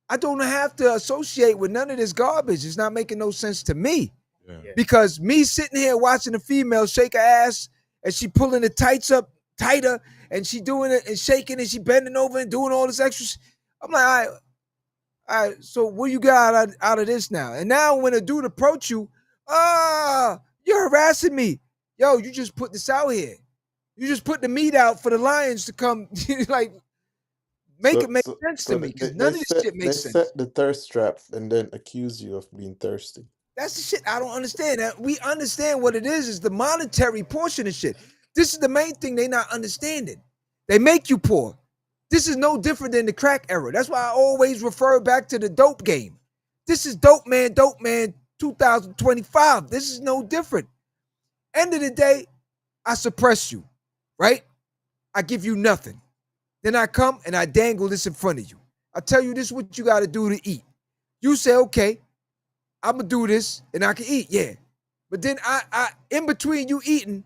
I don't have to associate with none of this garbage. It's not making no sense to me. Yeah. Because me sitting here watching a female shake her ass and she pulling the tights up tighter and she doing it and shaking and she bending over and doing all this extra. I'm like, all right. So what you got out of this now? And now when a dude approach you, you're harassing me. Yo, you just put this out here. You just put the meat out for the lions to come. Like, make it make sense to me because none of this shit makes sense. They set the thirst trap and then accuse you of being thirsty. That's the shit I don't understand. We understand what it is the monetary portion of shit. This is the main thing they not understanding. They make you poor. This is no different than the crack era. That's why I always refer back to the dope game. This is dope man 2025. This is no different. End of the day, I suppress you, right? I give you nothing. Then I come and I dangle this in front of you. I tell you this is what you got to do to eat. You say, okay, I'm gonna do this and I can eat, yeah. But then I in between you eating,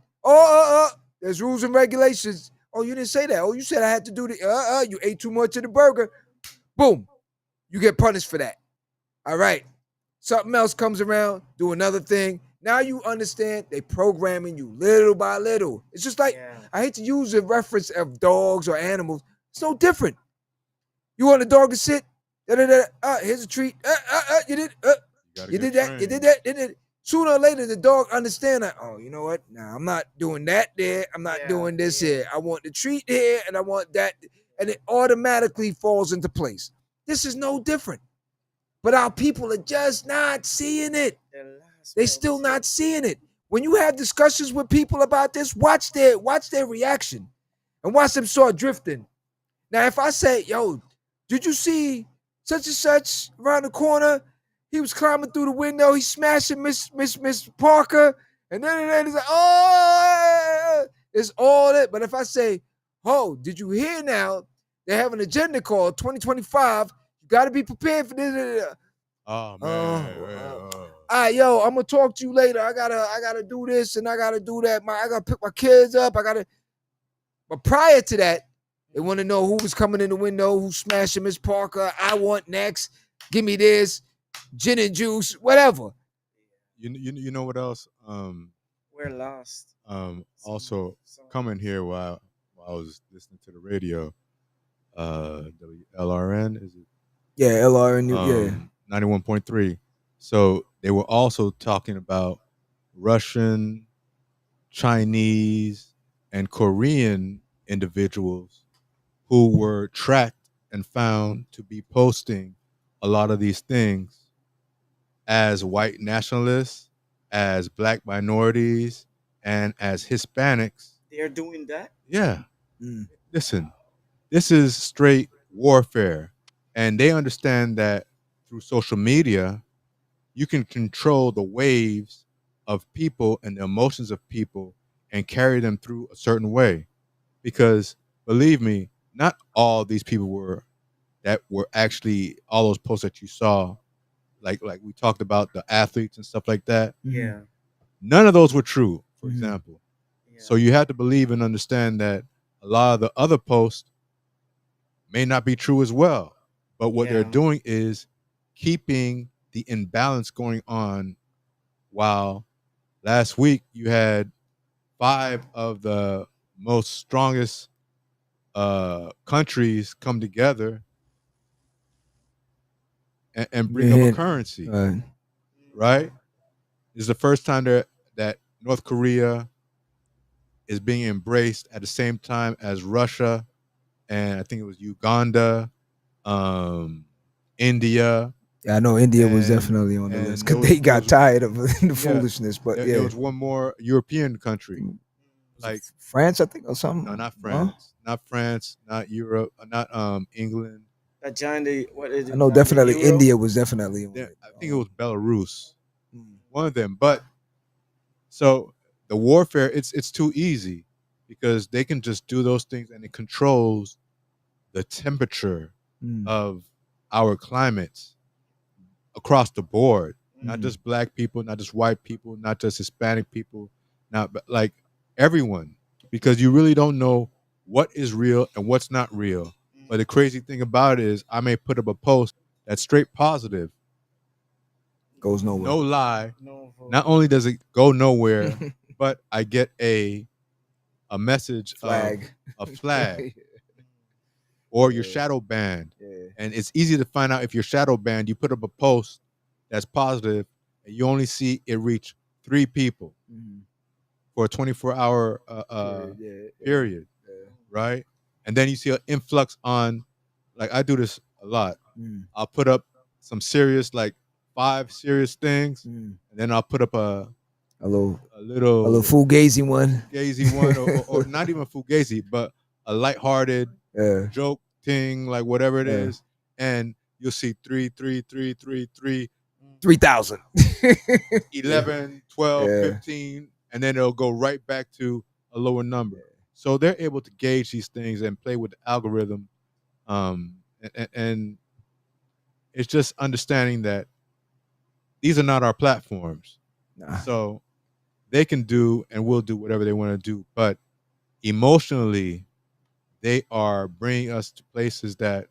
there's rules and regulations. Oh, you didn't say that. Oh, you said I had to do the you ate too much of the burger. Boom. You get punished for that. All right. Something else comes around, do another thing. Now you understand they programming you little by little. It's just like I hate to use a reference of dogs or animals. It's no different. You want a dog to sit? Here's a treat. You did. You did that. You did that. Sooner or later, the dog understand that. Oh, you know what? Nah, I'm not doing that there. I'm not doing this here. I want the treat here, and I want that, and it automatically falls into place. This is no different. But our people are just not seeing it. They still not seeing it. When you have discussions with people about this, watch their reaction, and watch them start drifting. Now, if I say, "Yo, did you see such and such around the corner? He was climbing through the window. He's smashing Miss Parker." And then he's like, "Oh, it's all that." But if I say, "Oh, did you hear now? They have an agenda call 2025. You got to be prepared for this." Oh man. All right, yo, I'm gonna talk to you later. I gotta do this and I gotta do that. I gotta pick my kids up. But prior to that, they want to know who was coming in the window, who's smashing Miss Parker. I want next. Give me this. Gin and juice, whatever. You know what else? We're lost. Also coming here while I was listening to the radio, WLRN is it? Yeah, LRN. 91.3. So they were also talking about Russian, Chinese, and Korean individuals who were tracked and found to be posting a lot of these things as white nationalists, as black minorities, and as Hispanics. They're doing that? Yeah. Listen, this is straight warfare. And they understand that through social media, you can control the waves of people and the emotions of people and carry them through a certain way. Because believe me, not all these people were actually all those posts that you saw, like we talked about the athletes and stuff like that. Yeah. None of those were true, for example. Yeah. So you have to believe and understand that a lot of the other posts may not be true as well. But what they're doing is keeping the imbalance going on, while last week you had 5 of the most strongest countries come together and bring up a currency. Right? This is the first time that North Korea is being embraced at the same time as Russia, and I think it was Uganda, India. Yeah, I know India was definitely on the list because they got tired of the foolishness. But there was one more European country, like France, I think, or something. No, not France. Not France. Not Europe. Not England. That joined what is it? I know definitely India was definitely on it. I think it was Belarus. One of them. But so the warfare, it's too easy because they can just do those things and it controls the temperature of our climates across the board. Not just black people, not just white people, not just Hispanic people, not like everyone, because you really don't know what is real and what's not real. But the crazy thing about it is, I may put up a post that's straight positive, Goes nowhere. no lie. No, Not only does it go nowhere, but I get a message Flag. of a flag, or you're Yeah. shadow banned. Yeah. And it's easy to find out if you're shadow banned. You put up a post that's positive, and you only see it reach 3 people Mhm. for a 24-hour period, Yeah. right? And then you see an influx on, like I do this a lot. Mm. I'll put up some serious, like 5 serious things, Mm. and then I'll put up a A little little fugazi one. fugazi one, or not even fugazi, but a lighthearted Yeah. joke thing, like whatever it Yeah. is, and you'll see 3, 3, 3, 3, 3, 3,000. 11, 12, Yeah. 15, and then it'll go right back to a lower number. So they're able to gauge these things and play with the algorithm. And it's just understanding that these are not our platforms. Nah. So they can do and will do whatever they want to do. But emotionally, they are bringing us to places that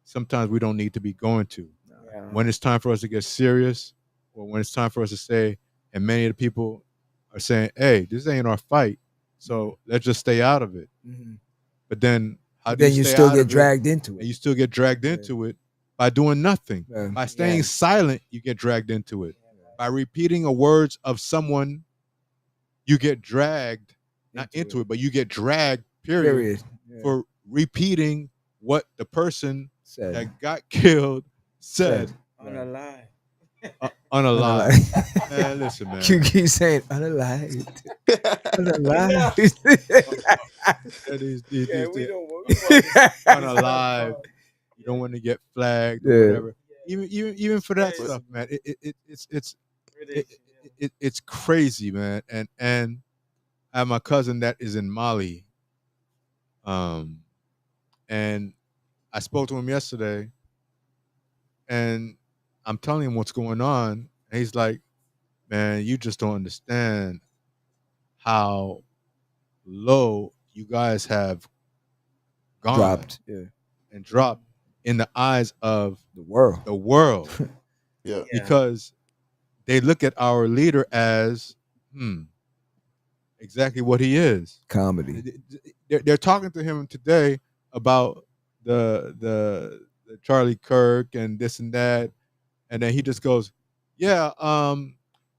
sometimes we don't need to be going to. Yeah. When it's time for us to get serious, or when it's time for us to say, and many of the people are saying, hey, this ain't our fight, so let's just stay out of it. Mm-hmm. But then how do Then you you stay still out get of it? dragged into And it. you still get dragged into it by doing nothing. Yeah. By staying Yeah. silent, you get dragged into it. By repeating a words of someone, you get dragged, not into it, but you get dragged, period. Yeah. For repeating what the person Said. that got killed said. On a lie. Unalive. Man, listen, man. You keep saying unalive. Unalive. These Yeah, we things, don't want this. unalive. You don't want to get flagged or Yeah. whatever. Even for that Crazy. stuff, man. Ridiculous. It's crazy, man. And I have my cousin that is in Mali. And I spoke to him yesterday, and I'm telling him what's going on. And he's like, man, you just don't understand how low you guys have gone Dropped. Yeah. and dropped in the eyes of The world. the world. Yeah. Because they look at our leader as exactly what he is. Comedy. They're talking to him today about the Charlie Kirk and this and that, and then he just goes, yeah,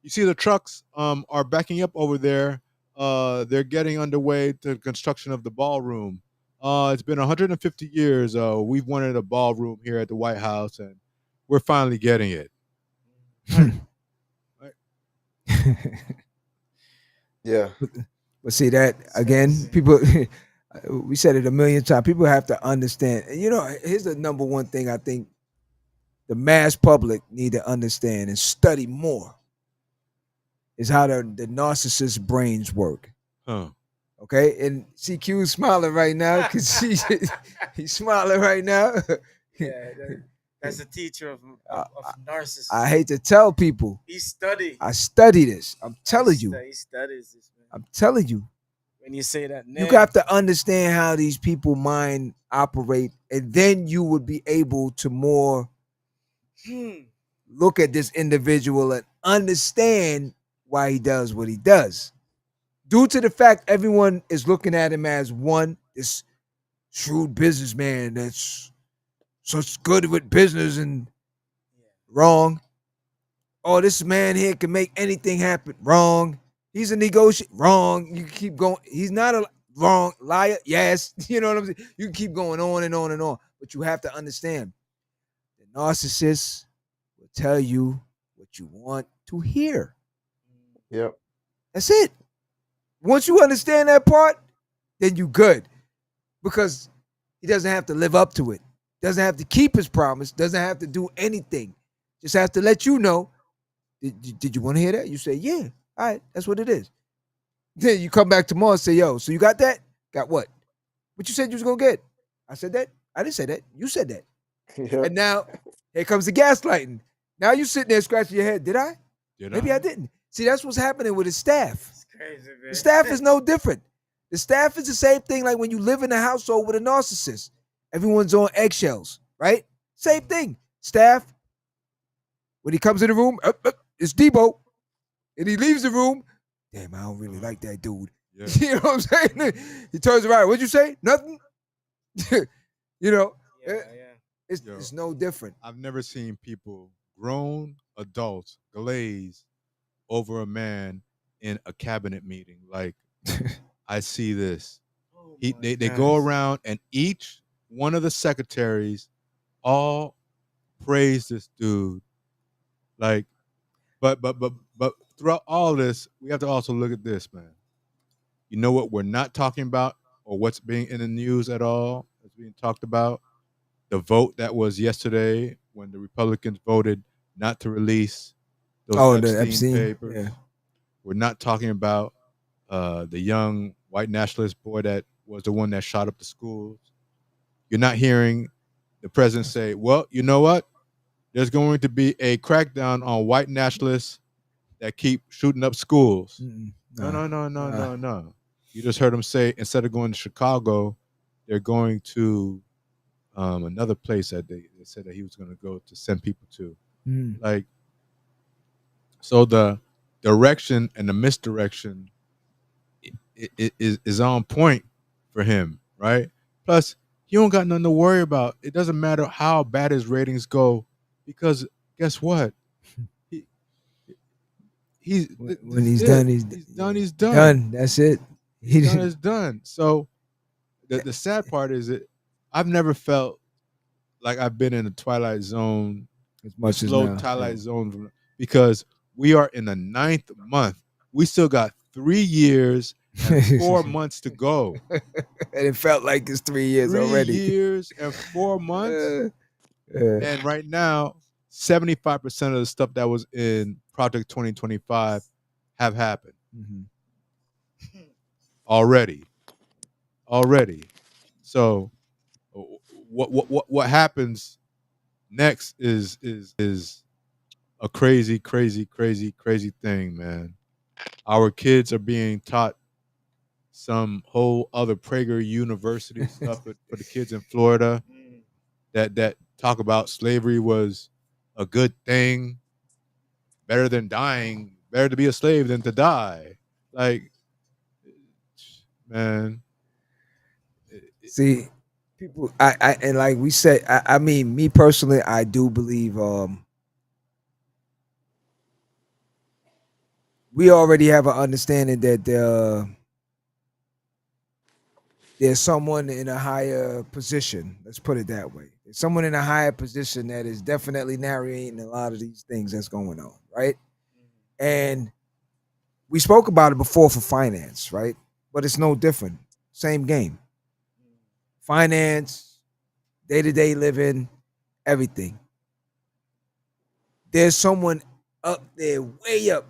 you see the trucks are backing up over there. They're getting underway to the construction of the ballroom. It's been 150 years. We've wanted a ballroom here at the White House, and we're finally getting it. Yeah. But see that again, people. We said it a million times. People have to understand. And you know, here's the number one thing I think the mass public need to understand and study more is how the narcissist brains work. Huh. Okay, and CQ is smiling right now because he's smiling right now. Yeah, that's a teacher of narcissism. I hate to tell people. He studied. I study this. I'm telling you. He studies this, man. I'm telling you. When you say that name, You got to understand how these people mind operate, and then you would be able to more look at this individual and understand why he does what he does. Due to the fact everyone is looking at him as this shrewd businessman that's such good with business and wrong. Oh, this man here can make anything happen. Wrong. He's a negotiator. Wrong. You can keep going. He's not a wrong liar. Yes. You know what I'm saying? You can keep going on and on and on. But you have to understand the narcissist will tell you what you want to hear. Yep. That's it. Once you understand that part, then you good. Because he doesn't have to live up to it. Doesn't have to keep his promise. Doesn't have to do anything. Just has to let you know. Did you want to hear that? You say, yeah. All right, that's what it is. Then you come back tomorrow and say, yo, so you got that? Got what? What you said you was going to get? I said that? I didn't say that. You said that. Yep. And now, here comes the gaslighting. Now you sitting there scratching your head. Did I? Maybe I didn't. See, that's what's happening with his staff. crazy, man. The staff is no different. The staff is the same thing like when you live in a household with a narcissist. Everyone's on eggshells, right? Same thing. Staff, when he comes in the room, it's Debo. And he leaves the room. Damn, I don't really like that dude. Yeah. You know what I'm saying? He turns around. What'd you say? Nothing? You know, Yeah. it's no different. I've never seen people, grown adults, glaze over a man in a cabinet meeting. Like, I see this. Oh They go around and each one of the secretaries all praise this dude. Like, but throughout all this, we have to also look at this, man. You know what we're not talking about, or what's being in the news at all? That's being talked about. The vote that was yesterday when the Republicans voted not to release those The Epstein papers. Yeah. We're not talking about the young white nationalist boy that was the one that shot up the schools. You're not hearing the president say, well, you know what? There's going to be a crackdown on white nationalists that keep shooting up schools. No. You just heard him say, instead of going to Chicago, they're going to another place that they said that he was going to go to send people to. Like, so the direction and the misdirection is on point for him, right? Plus, he don't got nothing to worry about. It doesn't matter how bad his ratings go, because guess what? When he's done, he's done. He's done. Done. That's it. He's done is done. So the sad part is that I've never felt like I've been in a twilight zone, as much as slow now. twilight zone, because we are in the 9th month. We still got 3 years and 4 months to go. And it felt like it's 3 years 3 already. years and 4 months. And right now, 75% of the stuff that was in Project 2025 have happened already. So what happens next is a crazy thing, man. Our kids are being taught some whole other Prager University stuff for the kids in Florida that talk about slavery was a good thing, better than dying, better to be a slave than to die. Like, man. See, people, I and like we said, I mean, me personally, I do believe we already have an understanding that there's someone in a higher position. Let's put it that way. There's someone in a higher position that is definitely narrating a lot of these things that's going on, right? And we spoke about it before for finance, right? But it's no different. Same game. Finance, day-to-day living, everything. There's someone up there, way up.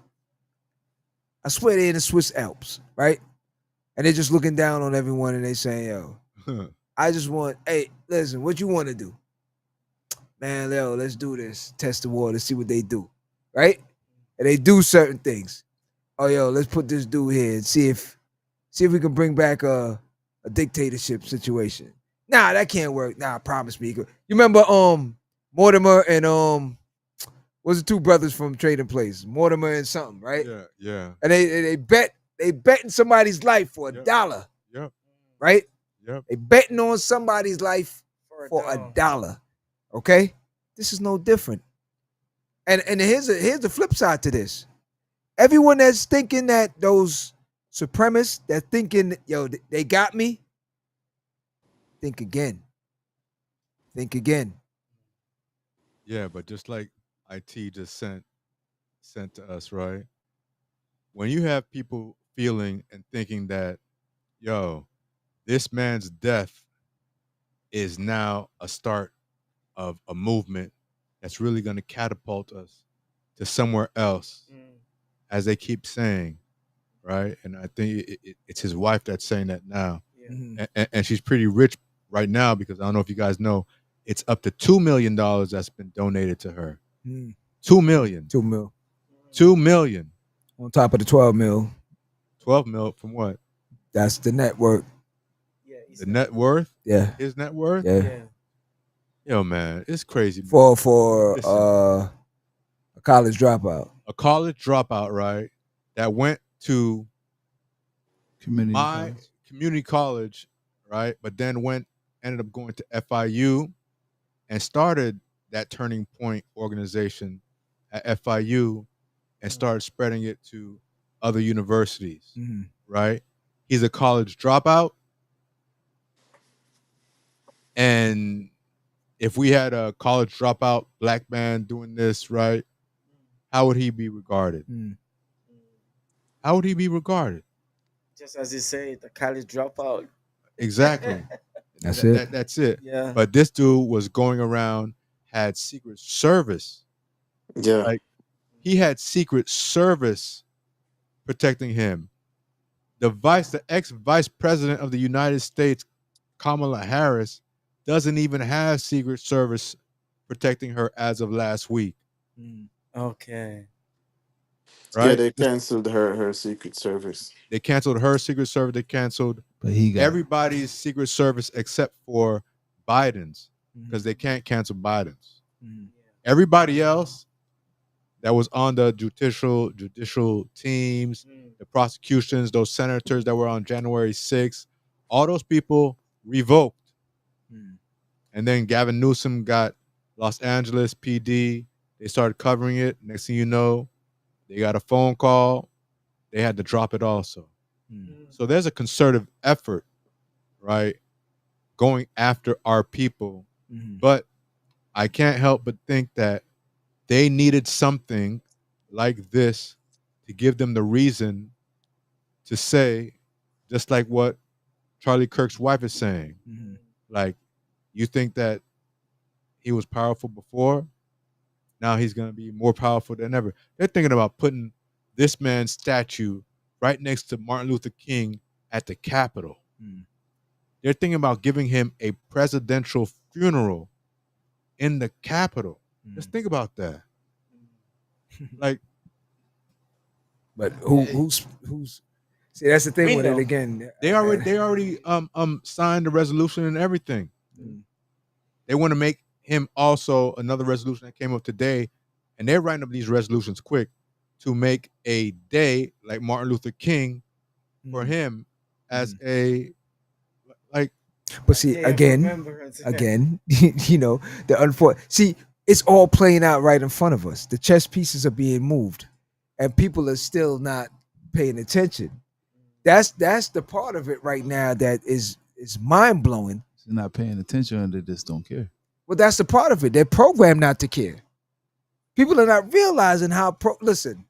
I swear they're in the Swiss Alps, right? And they're just looking down on everyone and they saying, yo, I just want, hey, listen, what you want to do? Man, yo, let's do this. Test the water, see what they do, right? And they do certain things. Oh, yo, let's put this dude here and see if we can bring back a dictatorship situation. Nah, that can't work. Nah, promise me. You remember Mortimer and was it two brothers from Trading Place? Mortimer and something, right? Yeah. And they betting somebody's life for $1. Yep. Right? Yep. They betting on somebody's life for $1. Okay? This is no different. And here's the flip side to this. Everyone that's thinking that those supremacists that thinking, yo, they got me, think again. Yeah, but just like IT just sent to us, right? When you have people feeling and thinking that, yo, this man's death is now a start of a movement that's really going to catapult us to somewhere else, as they keep saying, right? And I think it's his wife that's saying that now. And she's pretty rich right now, because I don't know if you guys know, it's up to $2 million that's been donated to her. $2 million. $2 million. $2 million. On top of the $12 million. 12 mil from what? That's the network. Yeah, The net worth? Yeah, His net worth? yeah. Yeah. Yo, man, it's crazy. For Listen. a college dropout. A college dropout, right? That went to my community college, right? But then ended up going to FIU and started that Turning Point organization at FIU and started spreading it to other universities, Mhm. right? He's a college dropout. And if we had a college dropout black man doing this, right, how would he be regarded? Mm. How would he be regarded? Just as you say, the college dropout. Exactly. That's it. That's it. Yeah. But this dude was going around, had Secret Service. Yeah. Like, he had Secret Service protecting him. The ex vice president of the United States, Kamala Harris, doesn't even have Secret Service protecting her as of last week. Okay. Yeah, Right? they canceled her Secret Service. They canceled her Secret Service. They canceled But he got everybody's Secret Service except for Biden's, because they can't cancel Biden's. Everybody else that was on the judicial teams, the prosecutions, those senators that were on January 6th, all those people revoked. And then Gavin Newsom got Los Angeles PD. They started covering it. Next thing you know, they got a phone call. They had to drop it also. So there's a concerted effort, right, going after our people. But I can't help but think that they needed something like this to give them the reason to say, just like what Charlie Kirk's wife is saying, like, you think that he was powerful before, now he's going to be more powerful than ever. They're thinking about putting this man's statue right next to Martin Luther King at the Capitol. They're thinking about giving him a presidential funeral in the Capitol. Just think about that. Like, but who's see, that's the thing We with it know. again. they already signed the resolution and everything. They want to make him also another resolution that came up today, and they're writing up these resolutions quick to make a day like Martin Luther King for him as a, like, But see, Yeah, again, remembrance. you know, the unfortunate. See, it's all playing out right in front of us. The chess pieces are being moved, and people are still not paying attention. That's the part of it right now that is mind blowing. They're not paying attention and they just don't care. Well, that's the part of it. They're programmed not to care. People are not realizing how. Listen,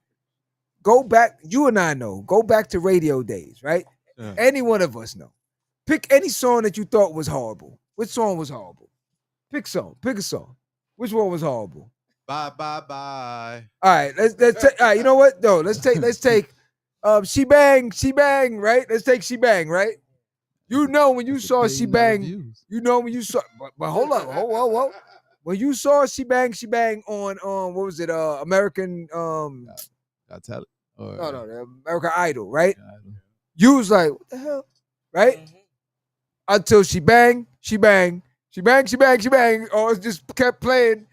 go back. You and I know. Go back to radio days, right? Yeah. Any one of us know. Pick any song that you thought was horrible. Which song was horrible? Pick a song. Which one was horrible? bye, bye, bye. All right, let's take. All right, you know what? No, let's take. She bang, right? Let's take She Bang, right? You know when you saw She Bang, you know when you saw. But hold up, whoa. When you saw She Bang on what was it? American Got talent. Or, no, the American Idol, right? Idol. You was like, what the hell, right? Until she bang, or it just kept playing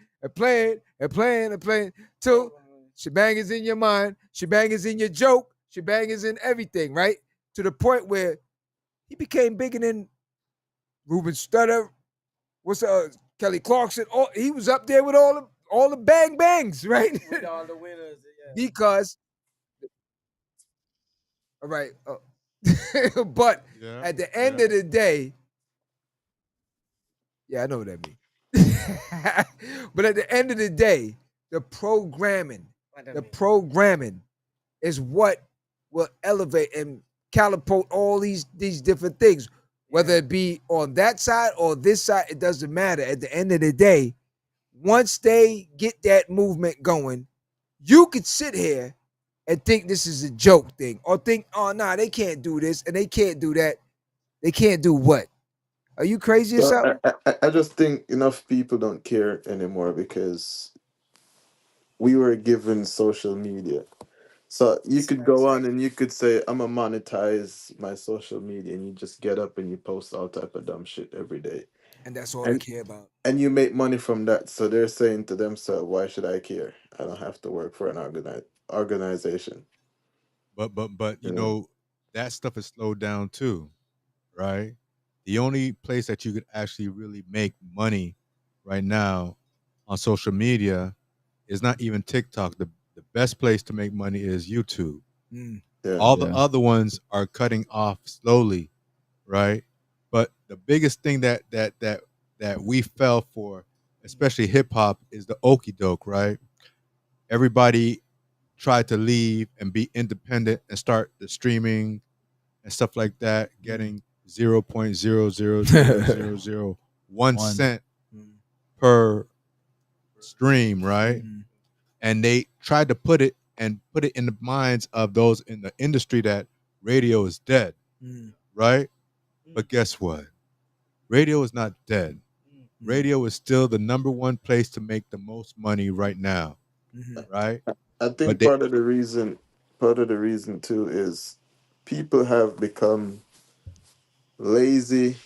till she bang is in your mind, she bang is in your joke, she bang is in everything, right? To the point where he became bigger than Ruben Studdard, Kelly Clarkson. He was up there with all the bang bangs, right? With all the winners. Yeah. Because, all right, but Yeah, at the end of the day, yeah, I know what that means. But at the end of the day, the programming is what will elevate and catapult all these different things. Whether it be on that side or this side, it doesn't matter. At the end of the day, once they get that movement going, you could sit here and think this is a joke thing, or think, oh nah, they can't do this and they can't do that. They can't do what? Are you crazy or So something? I just think enough people don't care anymore because we were given social media. So you could go on and you could say, I'm gonna monetize my social media, and you just get up and you post all type of dumb shit every day. And that's all they And care about. and you make money from that. So they're saying to themselves, why should I care? I don't have to work for an organization. But you You know? know that stuff is slowed down too, right? The only place that you could actually really make money right now on social media is not even TikTok. The best place to make money is YouTube. Mm. Yeah. All the Yeah. other ones are cutting off slowly, right? But the biggest thing that we fell for, especially hip hop, is the okey doke, right? Everybody tried to leave and be independent and start the streaming and stuff like that, getting 0.0000001 One. cent per stream, right? Mhm. And they tried to put it in the minds of those in the industry that radio is dead, Mm. right? But guess what? Radio is not dead. Radio is still the number one place to make the most money right now, Mhm. right? I But think they part of the reason too is people have become lazy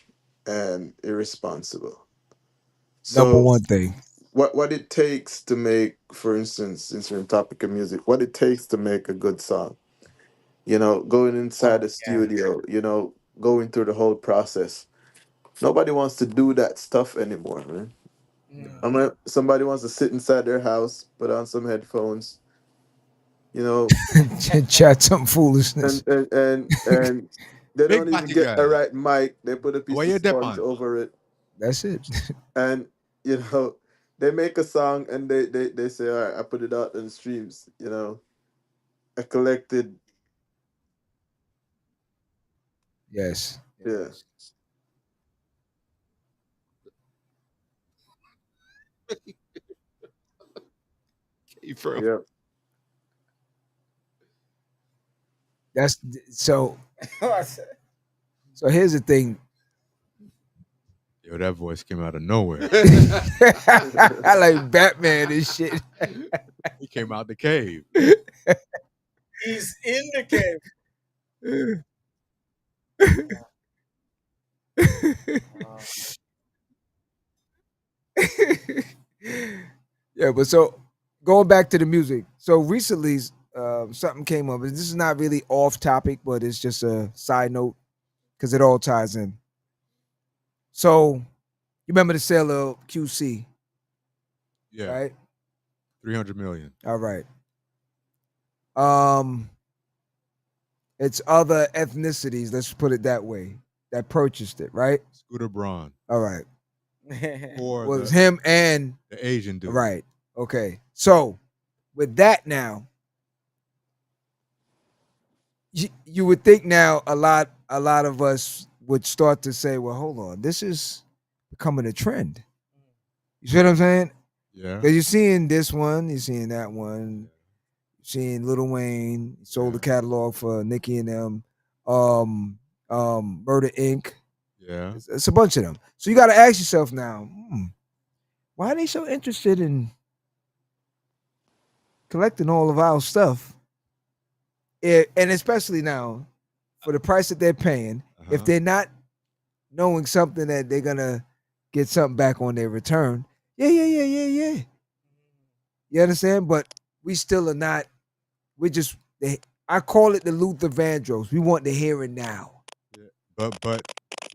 and irresponsible. Number So one thing. what it takes to make, for instance, since we're in topic of music, what it takes to make a good song. Going inside the studio, going through the whole process. Nobody wants to do that stuff anymore, man. Somebody wants to sit inside their house, put on some headphones, you know, Chat some foolishness. and they big don't even body get a guy. right mic. They put a piece Why of you dep sponge on? over it, That's it. and you know, they make a song and they say, all right, I put it out on the streams. A collected, Yes. yeah, From yeah, That's so. So here's the thing. yo, that voice came out of nowhere. I like Batman and shit. He came out the cave. He's in the cave. Yeah, but so going back to the music. So recently, something came up. This is not really off topic, but it's just a side note because it all ties in. So you remember the sale of QC, Yeah, right? 300 million. All right. Um, it's other ethnicities. Let's put it that way. That purchased it, right? Scooter Braun All right. for Was the, him and the Asian dude. right. Okay. So with that now, you would think now a lot of us would start to say, well, hold on, this is becoming a trend. You see what I'm saying? Yeah. Because you're seeing this one, you're seeing that one, you're seeing Lil Wayne sold the catalog for Nicki and them, Murder Inc. Yeah. It's a bunch of them. So you got to ask yourself now, why are they so interested in collecting all of our stuff? And especially now, for the price that they're paying, if they're not knowing something that they're gonna get something back on their return, yeah. You understand? But we still are not. We just. I call it the Luther Vandross. We want the here and now. Yeah. But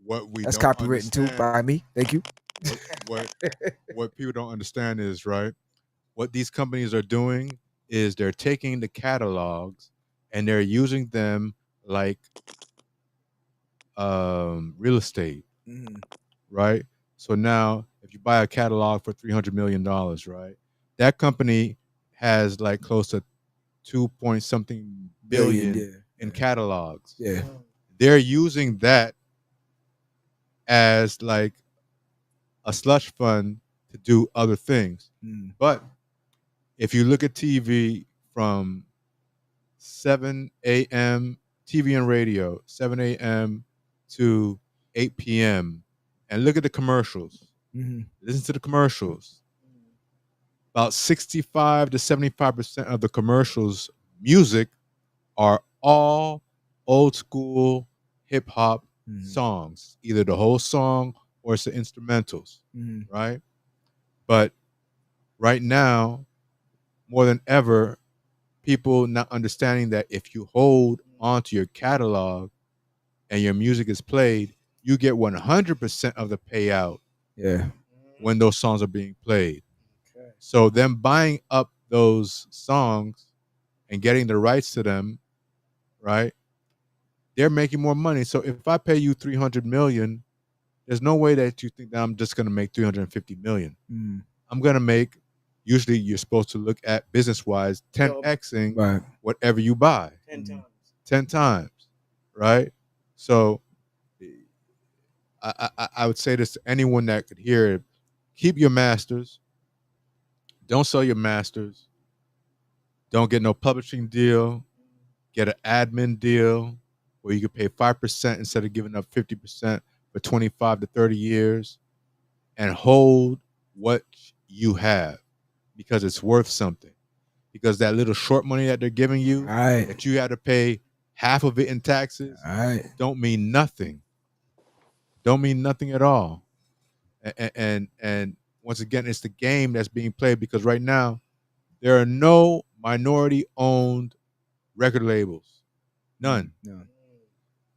what we That's don't copywritten too understand, by me. Thank you. what people don't understand is, right, what these companies are doing is they're taking the catalogs and they're using them like real estate, right? So now if you buy a catalog for $300 million, right, that company has like close to 2 point something billion in catalogs. Yeah. They're using that as like a slush fund to do other things. But if you look at TV from 7 a.m. TV and radio, 7 a.m. to 8 p.m., and look at the commercials. Listen to the commercials. About 65 to 75% of the commercials music are all old school hip hop Mhm. songs, either the whole song or it's the instrumentals, Mhm. right? But right now, more than ever, people not understanding that if you hold onto your catalog and your music is played, you get 100% of the payout Yeah. when those songs are being played. Okay. So them buying up those songs and getting the rights to them, right? They're making more money. So if I pay you 300 million, there's no way that you think that I'm just going to make 350 million. Mhm. I'm going to make, usually you're supposed to look at business wise, 10xing Right. whatever you buy 10 times. 10 times, right? So I would say this to anyone that could hear it: keep your masters, don't sell your masters, don't get no publishing deal, get an admin deal where you can pay 5% instead of giving up 50% for 25 to 30 years, and hold what you have because it's worth something. Because that little short money that they're giving you, All right. that you had to pay half of it in taxes, All right. don't mean nothing. Don't mean nothing at all. And once again, it's the game that's being played, because right now there are no minority owned record labels. None. No.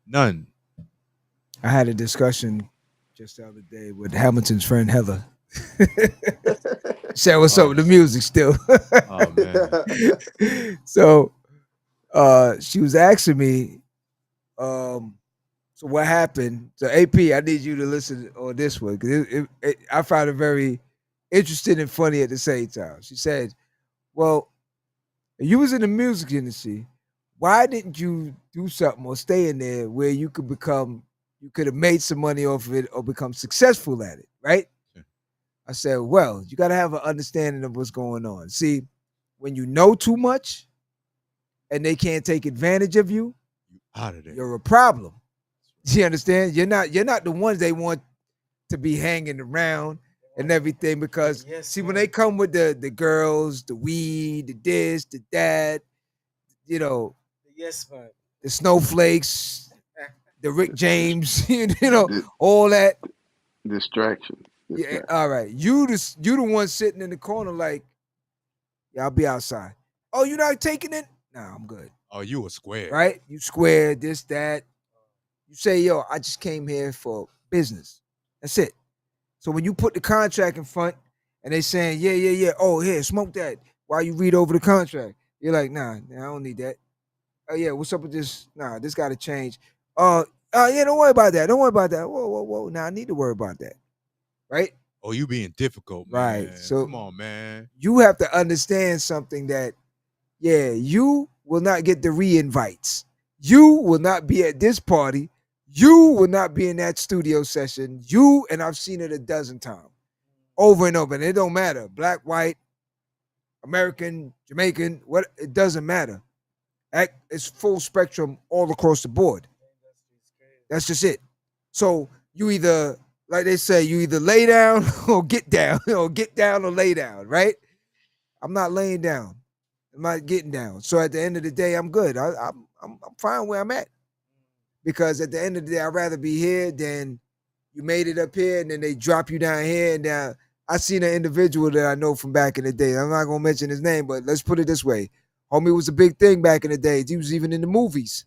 None. I had a discussion just the other day with Hamilton's friend Heather. Said what's up with the music still. Oh man. So she was asking me, so what happened? So AP, I need you to listen on this one because I found it very interesting and funny at the same time. She said, "Well, you was in the music industry. Why didn't you do something or stay in there where you could have made some money off of it or become successful at it, right?" Sure. I said, "Well, you got to have an understanding of what's going on. See, when you know too much and they can't take advantage of you, Out of there. you're a problem. You understand? You're not the ones they want to be hanging around and everything because Yes, see when man. they come with the girls, the weed, the this, the that, you know, Yes, man. the snowflakes, the Rick James, you know, all that. Distraction. Yeah, all right. You the one sitting in the corner like, yeah, I'll be outside. Oh, you not taking it? Nah, I'm good. Oh, you a square. Right? You square this, that. You say, yo, I just came here for business. That's it. So when you put the contract in front and they saying, yeah, yeah, yeah, oh, here, smoke that while you read over the contract, you're like, nah, I don't need that. Oh, yeah, what's up with this? Nah, this got to change. Yeah, don't worry about that. Don't worry about that. Whoa, whoa, whoa. Now I need to worry about that. Right? Oh, you being difficult, man. Right. So come on, man. you have to understand something that, yeah, you will not get the re-invites. You will not be at this party. You will not be in that studio session. And I've seen it a dozen times, over and over. And it don't matter. Black, white, American, Jamaican, what it doesn't matter. It's full spectrum all across the board. That's just it. So you either, like they say, you either lay down or get down, or get down or lay down, right? I'm not laying down. I'm not getting down. So at the end of the day, I'm good. I'm fine where I'm at. Because at the end of the day, I'd rather be here than you made it up here and then they drop you down here. And I seen an individual that I know from back in the day. I'm not gonna mention his name, but let's put it this way. Homie was a big thing back in the day. He was even in the movies,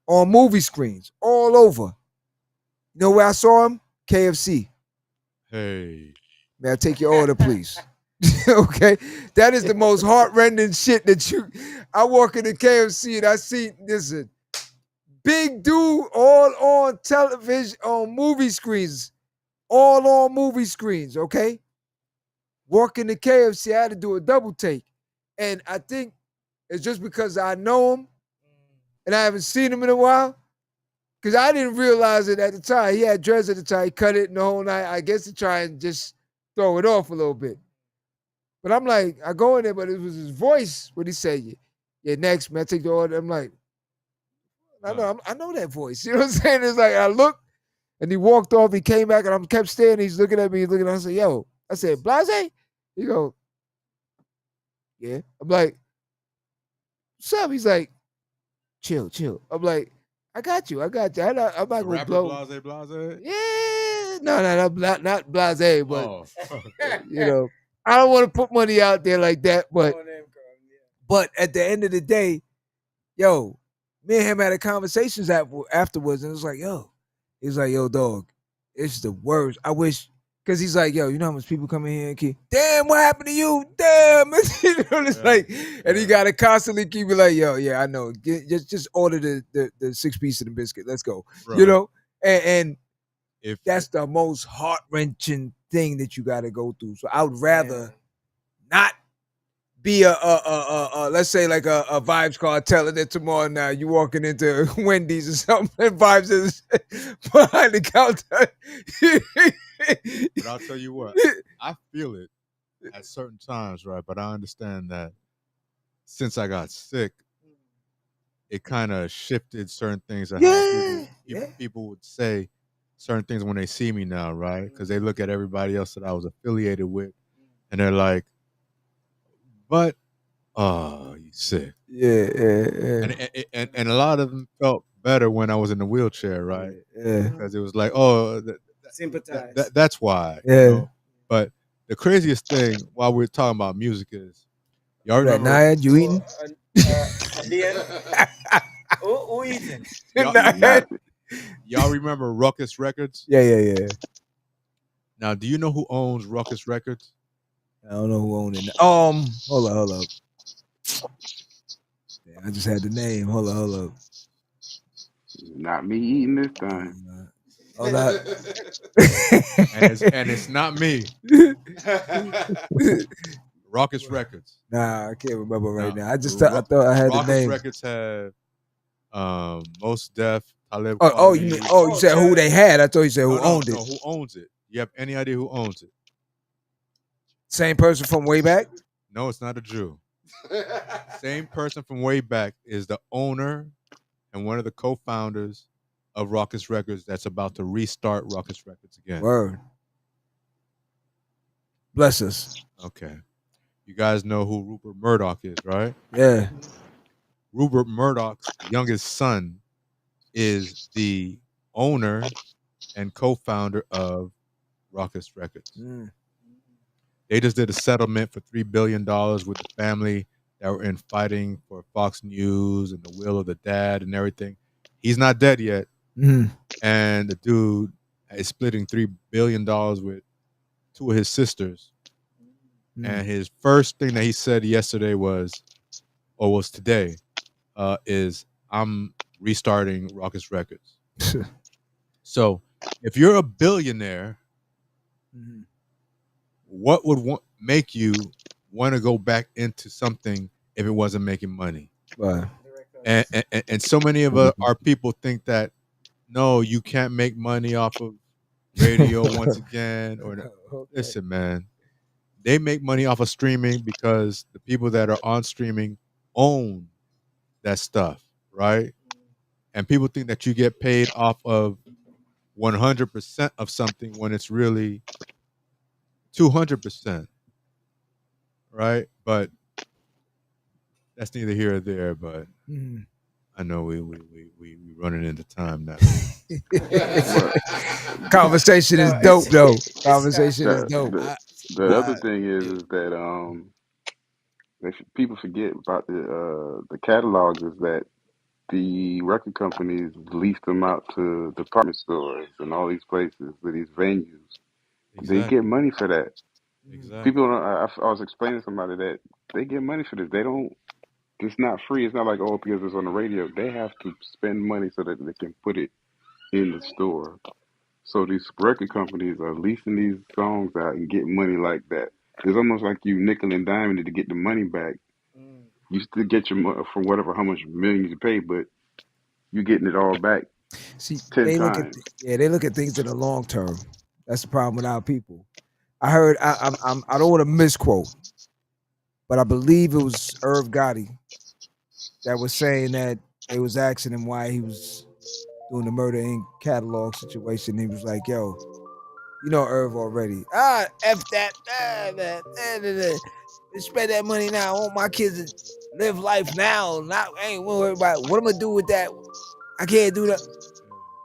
on movie screens, all over. You know where I saw him? KFC. Hey. May I take your order, please? Okay. That is the most heart-rending shit that I walk into KFC and I see, listen, big dude all on television, on movie screens, all on movie screens, okay? Walking to KFC, I had to do a double take. And I think it's just because I know him and I haven't seen him in a while. Because I didn't realize it at the time. He had dreads at the time. He cut it in the whole night, I guess, to try and just throw it off a little bit. But I'm like, I go in there, but it was his voice when he said, yeah, next, man, I take the order. I'm like, I know that voice. You know what I'm saying? It's like, I looked, and he walked off. He came back, and I kept staring. He's looking at me. He's looking at me. I said, yo. I said, Blase? He go, yeah. I'm like, what's up? He's like, chill. I'm like, I got you. I'm not The gonna rapper blow. Blase? Yeah, no, not blase, but Oh. you know, I don't want to put money out there like that. But No name call, yeah. but at the end of the day, yo, me and him had a conversations afterwards, and it was like, yo, he's like, yo, dog, it's the worst. I wish, because he's like, yo, you know how much people come in here and keep, damn, what happened to you? Damn, you know, it's Yeah, like, and he yeah. gotta constantly keep it like, yo, yeah, I know, just order the 6 piece of the biscuit, let's go, Bro, you know, and if that's the most heart wrenching thing that you gotta go through. So I would rather not be let's say like a Vibes cartel, and then tomorrow now you walking into Wendy's or something, and Vibes is behind the counter. but I'll tell you what, I feel it at certain times, right? But I understand that since I got sick, it kind of shifted certain things of how people would say certain things when they see me now, right? Because they look at everybody else that I was affiliated with, and they're like, "But oh, you sick." Yeah. And a lot of them felt better when I was in the wheelchair, right? Yeah. Because it was like, oh, Sympathize. that's why. Yeah. You know? But the craziest thing while we're talking about music is, y'all That remember? Nayad, you eating? At the end, who eating? Nayad? Y'all remember Ruckus Records? Yeah. Now, do you know who owns Ruckus Records? I don't know who owned it. Hold up. Yeah, I just had the name. Hold up. Not me eating this time. Hold up. And it's not me. Ruckus Records. Nah, I can't remember right now. I just Ru- I thought I had the Ruckus name. Records had Most Def, Talib You mean, Kweli. you said who they had. I thought you said who owned it. No, who owns it? You have any idea who owns it? Same person from way back? No, it's not a Jew. Same person from way back is the owner and one of the co-founders of Ruckus Records that's about to restart Ruckus Records again. Word. Bless us. Okay. You guys know who Rupert Murdoch is, right? Yeah. Rupert Murdoch's youngest son is the owner and co-founder of Ruckus Records. They just did a settlement for $3 billion with the family that were in fighting for Fox News and the will of the dad and everything. He's not dead yet. And the dude is splitting $3 billion with two of his sisters. And his first thing that he said yesterday was today, is I'm restarting Ruckus Records. So if you're a billionaire, what would make you want to go back into something if it wasn't making money? Right. And so many of our people think that, no, you can't make money off of radio once again. Or listen, man, they make money off of streaming because the people that are on streaming own that stuff, right? And people think that you get paid off of 100% of something when it's really 200%, right? But that's neither here or there. But I know we running into time now. Conversation is dope, though. Conversation is dope. The other thing is that people forget about the catalogs is that the record companies lease them out to department stores and all these places, to these venues. They get money for that. Exactly. People, I was explaining to somebody that they get money for this. They don't. It's not free. It's not like because it's on the radio. They have to spend money so that they can put it in the store. So these record companies are leasing these songs out and getting money like that. It's almost like you nickel and diming it to get the money back. You still get your money for whatever how much millions you pay, but you're getting it all back. See, 10 they times. they look at things in the long term. That's the problem with our people. I heard I don't want to misquote, but I believe it was Irv Gotti that was saying that they was asking him why he was doing the Murder Inc. catalog situation. He was like, "Yo, you know Irv already. F that, man. spend that money now. I want my kids to live life now. Not I ain't worried about what I'm gonna do with that. I can't do that.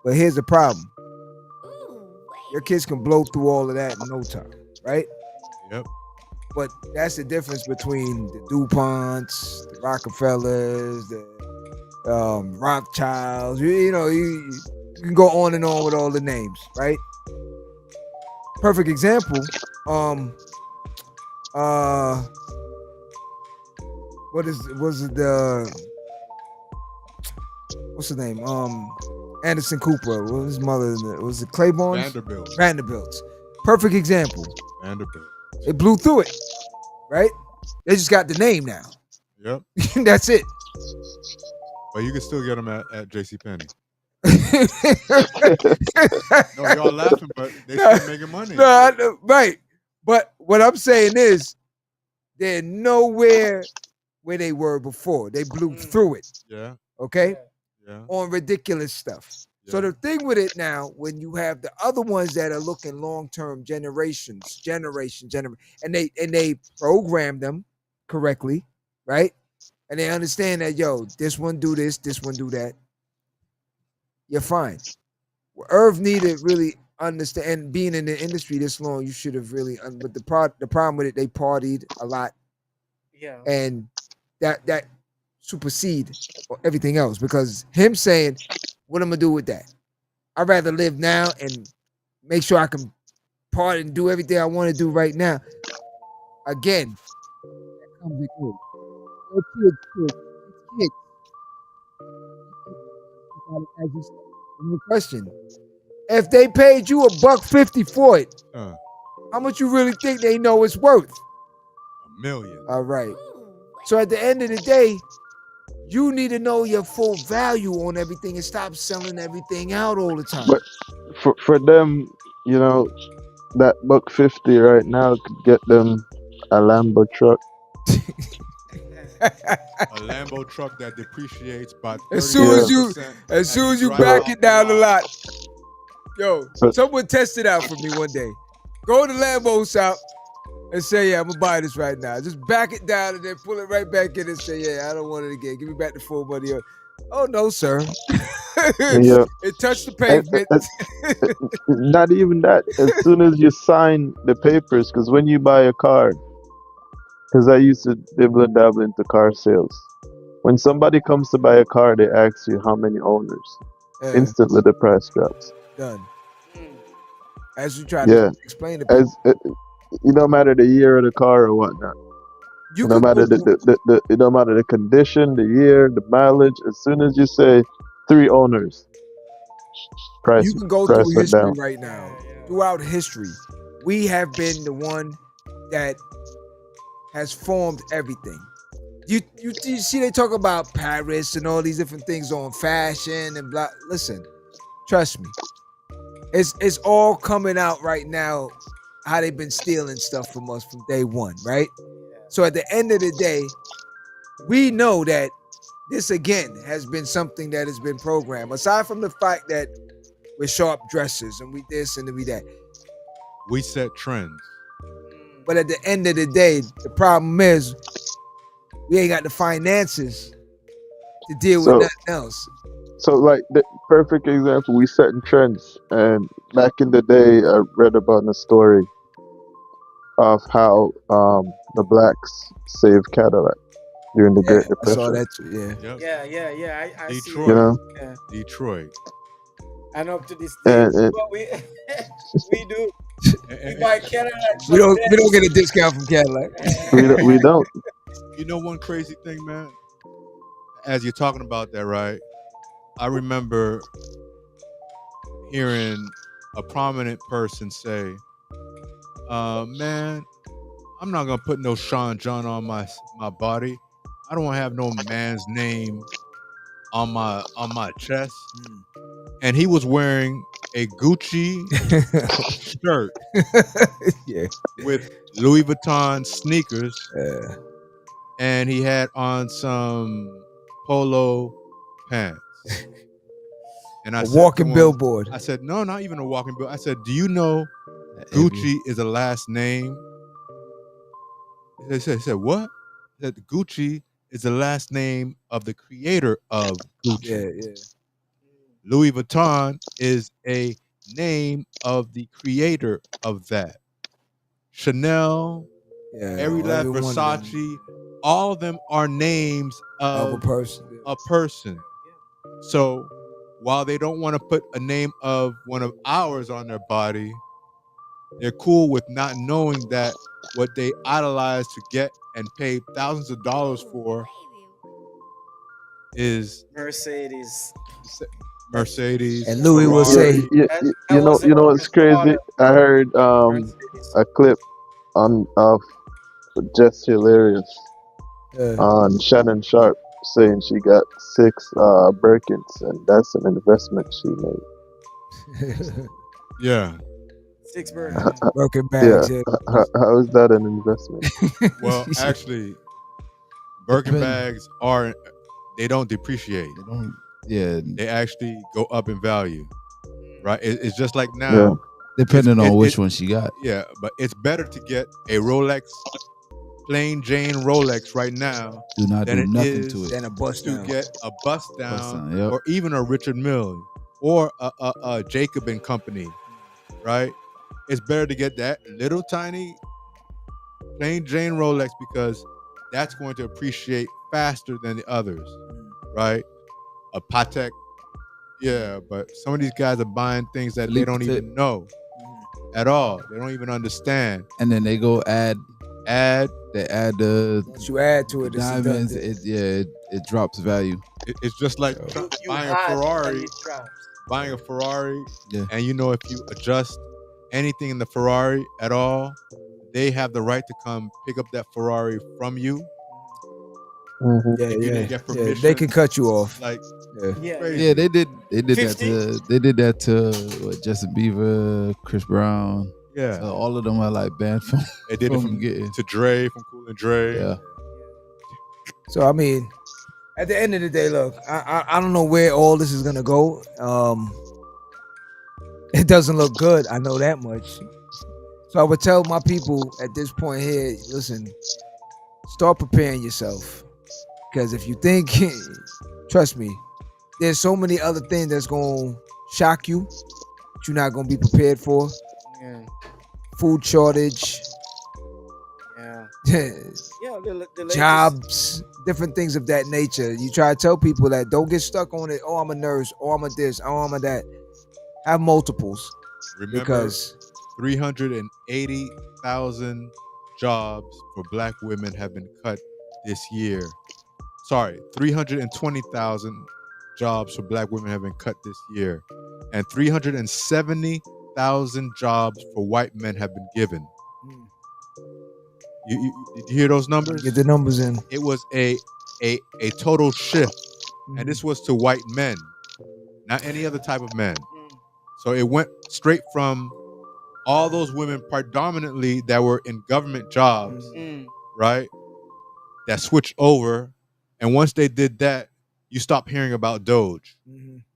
But here's the problem. Your kids can blow through all of that in no time, right? Yep. But that's the difference between the DuPonts, the Rockefellers, the Rothschilds. You can go on and on with all the names, right? Perfect example. What's his name? Anderson Cooper. What was his mother? Was it Claiborne's? Vanderbilt's. Perfect example. Vanderbilt. They blew through it, right? They just got the name now. Yep. That's it. But you can still get them at JCPenney. No, y'all laughing, but they still making money. No, right. But what I'm saying is, they're nowhere where they were before. They blew through it. Yeah. Okay? Yeah. On ridiculous stuff. Yeah. So the thing with it now, when you have the other ones that are looking long-term, generation, and they program them correctly, right? And they understand that, this one do this one do that. You're fine. Irv needed really understand, and being in the industry this long, you should have really. But the problem with it, they partied a lot. Yeah. And that supersede everything else, because him saying, "What I'm gonna do with that? I'd rather live now and make sure I can party and do everything I want to do right now." Again, that comes with kids. No question. If they paid you $1.50 for it, how much you really think they know it's worth? $1 million. All right. So at the end of the day, you need to know your full value on everything and stop selling everything out all the time. But for them, that $1.50 right now could get them a Lambo truck. A Lambo truck that depreciates by 30%. As soon as you back it down a lot. Someone test it out for me one day. Go to the Lambo shop and say, I'm gonna buy this right now. Just back it down and then pull it right back in and say, I don't want it again. Give me back the full money. Oh no, sir. It touched the pavement. Not even that. As soon as you sign the papers, because when you buy a car, because I used to dibble and dabble into car sales. When somebody comes to buy a car, they ask you how many owners. Instantly, the price drops. Done. As you try to explain to people. It don't matter the year of the car or whatnot. It don't matter it don't matter the condition, the year, the mileage. As soon as you say 3 owners, price. You can go through history right now. Throughout history, we have been the one that has formed everything. You see, they talk about Paris and all these different things on fashion and blah. Listen, trust me, it's all coming out right now. How they've been stealing stuff from us from day one, right? So at the end of the day, we know that this again has been something that has been programmed. Aside from the fact that we're sharp dressers and we this and we that, we set trends. But at the end of the day, the problem is we ain't got the finances to deal with nothing else. So, like the perfect example, we setting trends. And back in the day, I read about a story of how the blacks saved Cadillac during the Great Depression. I saw that too. Yeah. I Detroit. See. Detroit. And up to this day, we do. We buy Cadillac. We don't get a discount from Cadillac. we don't. You know one crazy thing, man? As you're talking about that, right? I remember hearing a prominent person say, man, I'm not gonna put no Sean John on my body. I don't want to have no man's name on my chest. And he was wearing a Gucci shirt with Louis Vuitton sneakers. And he had on some polo pants. And I said walking billboard. I said, no, not even a walking billboard. I said, do you know Gucci is a last name? He said what? That Gucci is the last name of the creator of Gucci. Yeah. Louis Vuitton is a name of the creator of that. Chanel, Yeah. every last every one of them Versace, all of them are names of a of person. a person. So while they don't want to put a name of one of ours on their body, they're cool with not knowing that what they idolize to get and pay thousands of dollars for is Mercedes. Mercedes, And Louis will Ferrari. say, That was the You know what's oldest crazy? model. I heard Mercedes. a clip on of Just Hilarious uh, on Shannon Sharp saying she got 6 Birkins, and that's an investment she made. Yeah. 6 Birkin. broken Yeah, bags. Yeah. how is that an investment? Well, actually, Birkin Depend- bags are they don't depreciate. They don't. Yeah, They actually go up in value. Right? It's just like Yeah. now. depending It's- on it- which it- one she got. Yeah, but it's better to get a Rolex, plain Jane Rolex right now Do not than do it nothing is to it. Then a bust to down. get a bust down, down, yep. or even a Richard Mille or a Jacob and Company, right? It's better to get that little tiny plain Jane Rolex because that's going to appreciate faster than the others, right? A Patek, yeah, but some of these guys are buying things that they Philippe don't Patek. even know at all. They don't even understand. And then they go add. They add the Once you add to it, it's diamonds. deducted. It drops value. It's just like You buying a add Ferrari. and it drops. Buying a Ferrari, Yeah. and you know if you adjust anything in the Ferrari at all, they have the right to come pick up that Ferrari from you. Mhm. Yeah, If you yeah, didn't get yeah. permission, They can cut you off. like Yeah. Yeah. crazy. Yeah, they did that 50? to what, Justin Bieber, Chris Brown. Yeah, So all of them are like banned from. they did it from from getting. to Dre, from Cool and Dre. Yeah. So I mean, at the end of the day, look, I don't know where all this is gonna go. It doesn't look good. I know that much. So I would tell my people at this point here, listen, start preparing yourself. Because if you think, trust me, there's so many other things that's gonna shock you that you're not gonna be prepared for. Yeah. Food shortage, Yeah. Yeah. The latest, jobs, different things of that nature. You try to tell people that don't get stuck on it. Oh, I'm a nurse. Oh, I'm a this. Oh, I'm a that. Have multiples Remember, because 380,000 jobs for Black women have been cut this year. Sorry, 320,000 jobs for Black women have been cut this year, and 370,000 jobs for white men have been given. Did you hear those numbers? get the numbers in. It was a total shift, and this was to white men, not any other type of men. So it went straight from all those women predominantly that were in government jobs, right? That switched over, and once they did that, you stop hearing about Doge.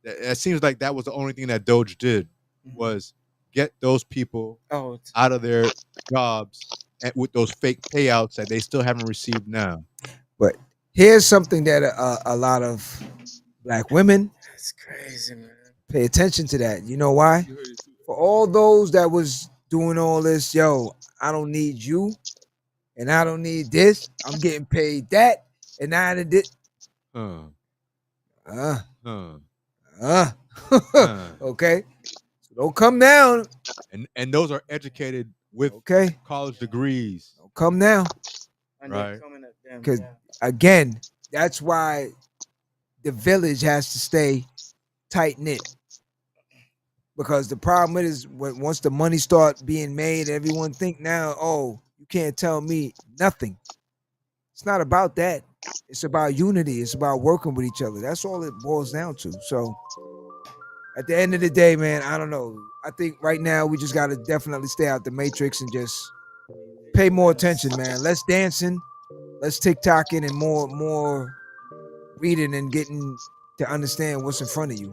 It seems like that was the only thing that Doge did was get those people out of their jobs and with those fake payouts that they still haven't received now. But here's something that a lot of Black women That's crazy, man. pay attention to that. You know why? For all those that was doing all this, yo, I don't need you, and I don't need this. I'm getting paid that, and I did it. Okay. So don't come down. And those are educated with college degrees. Don't come down. And Right. they're coming at them. Because Yeah. again, that's why the village has to stay tight knit. Because the problem is when once the money start being made, everyone think now, oh, you can't tell me nothing. It's not about that. It's about unity. It's about working with each other. That's all it boils down to. So at the end of the day, man, I don't know. I think right now we just gotta definitely stay out the matrix and just pay more attention, man. Less dancing, less TikToking, and more reading and getting to understand what's in front of you.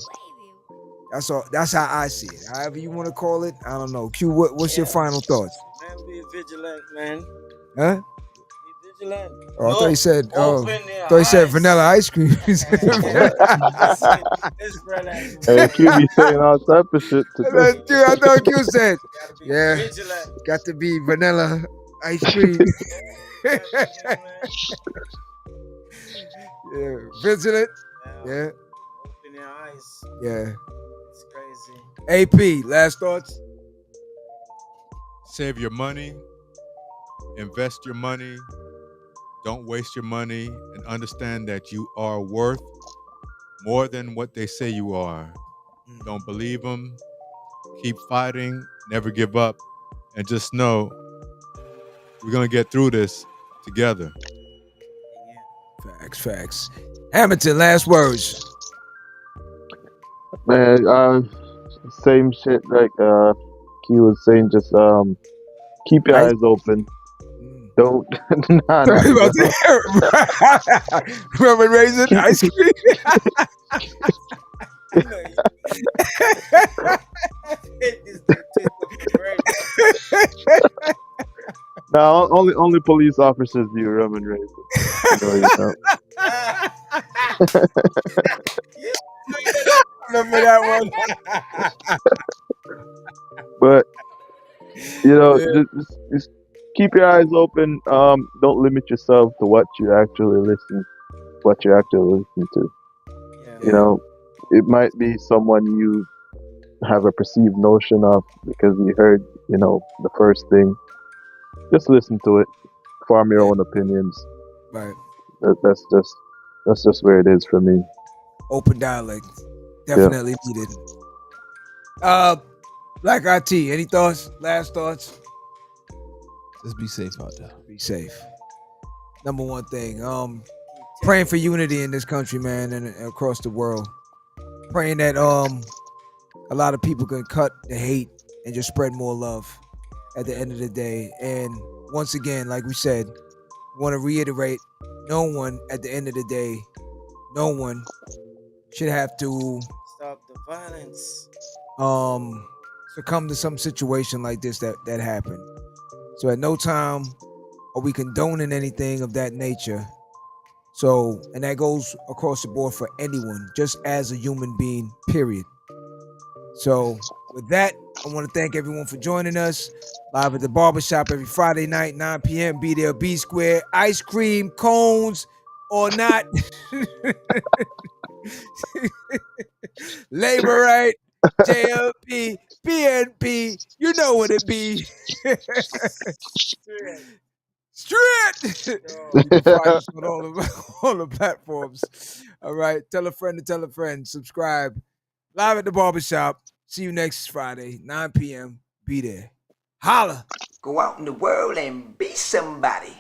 That's all. That's how I see it. However you want to call it, I don't know. Q, what's your final thoughts? Man, be vigilant, man. Huh? Be Vigilant. Oh, I thought he said. Open your Thought he said eyes. vanilla ice cream. This brother. Hey, Q be saying all type of shit today. I thought you said. Gotta be Yeah, vigilant. got to be vanilla ice cream. Yeah, vigilant. Yeah, Open your eyes. yeah. It's crazy. AP, last thoughts. Save your money, invest your money, don't waste your money, and understand that you are worth more than what they say you are. Don't believe them. Keep fighting, never give up, and just know we're going to get through this together. Facts. Hamilton, last words. Man, same shit like Q was saying. Just keep your eyes open. Don't nah. Roman raisin ice cream. No, only police officers do rum and raisin. Remember that one. But just keep your eyes open. Don't limit yourself to what you're actually listening to. Yeah. It might be someone you have a perceived notion of because you heard, the first thing. Just listen to it. Form your own opinions. Right. That's just where it is for me. Open dialect. Definitely needed. Black IT, any thoughts? Last thoughts? Just be safe out there. Be safe. Number one thing. Praying for unity in this country, man, and across the world. Praying that a lot of people can cut the hate and just spread more love at the end of the day. And once again, like we said, want to reiterate, no one at the end of the day, no one should have to Stop the violence. succumb to some situation like this that happened. So at no time are we condoning anything of that nature. So, and that goes across the board for anyone, just as a human being, period. So with that, I want to thank everyone for joining us live at the barbershop every Friday night, 9 p.m. Be there, B Square. Ice cream, cones, or not. Labor right, JLP, PNP, you know what it be. Straight. You can find us on all the platforms. All right. Tell a friend to tell a friend. Subscribe. Live at the barbershop. See you next Friday, 9 p.m. Be there. Holla. Go out in the world and be somebody.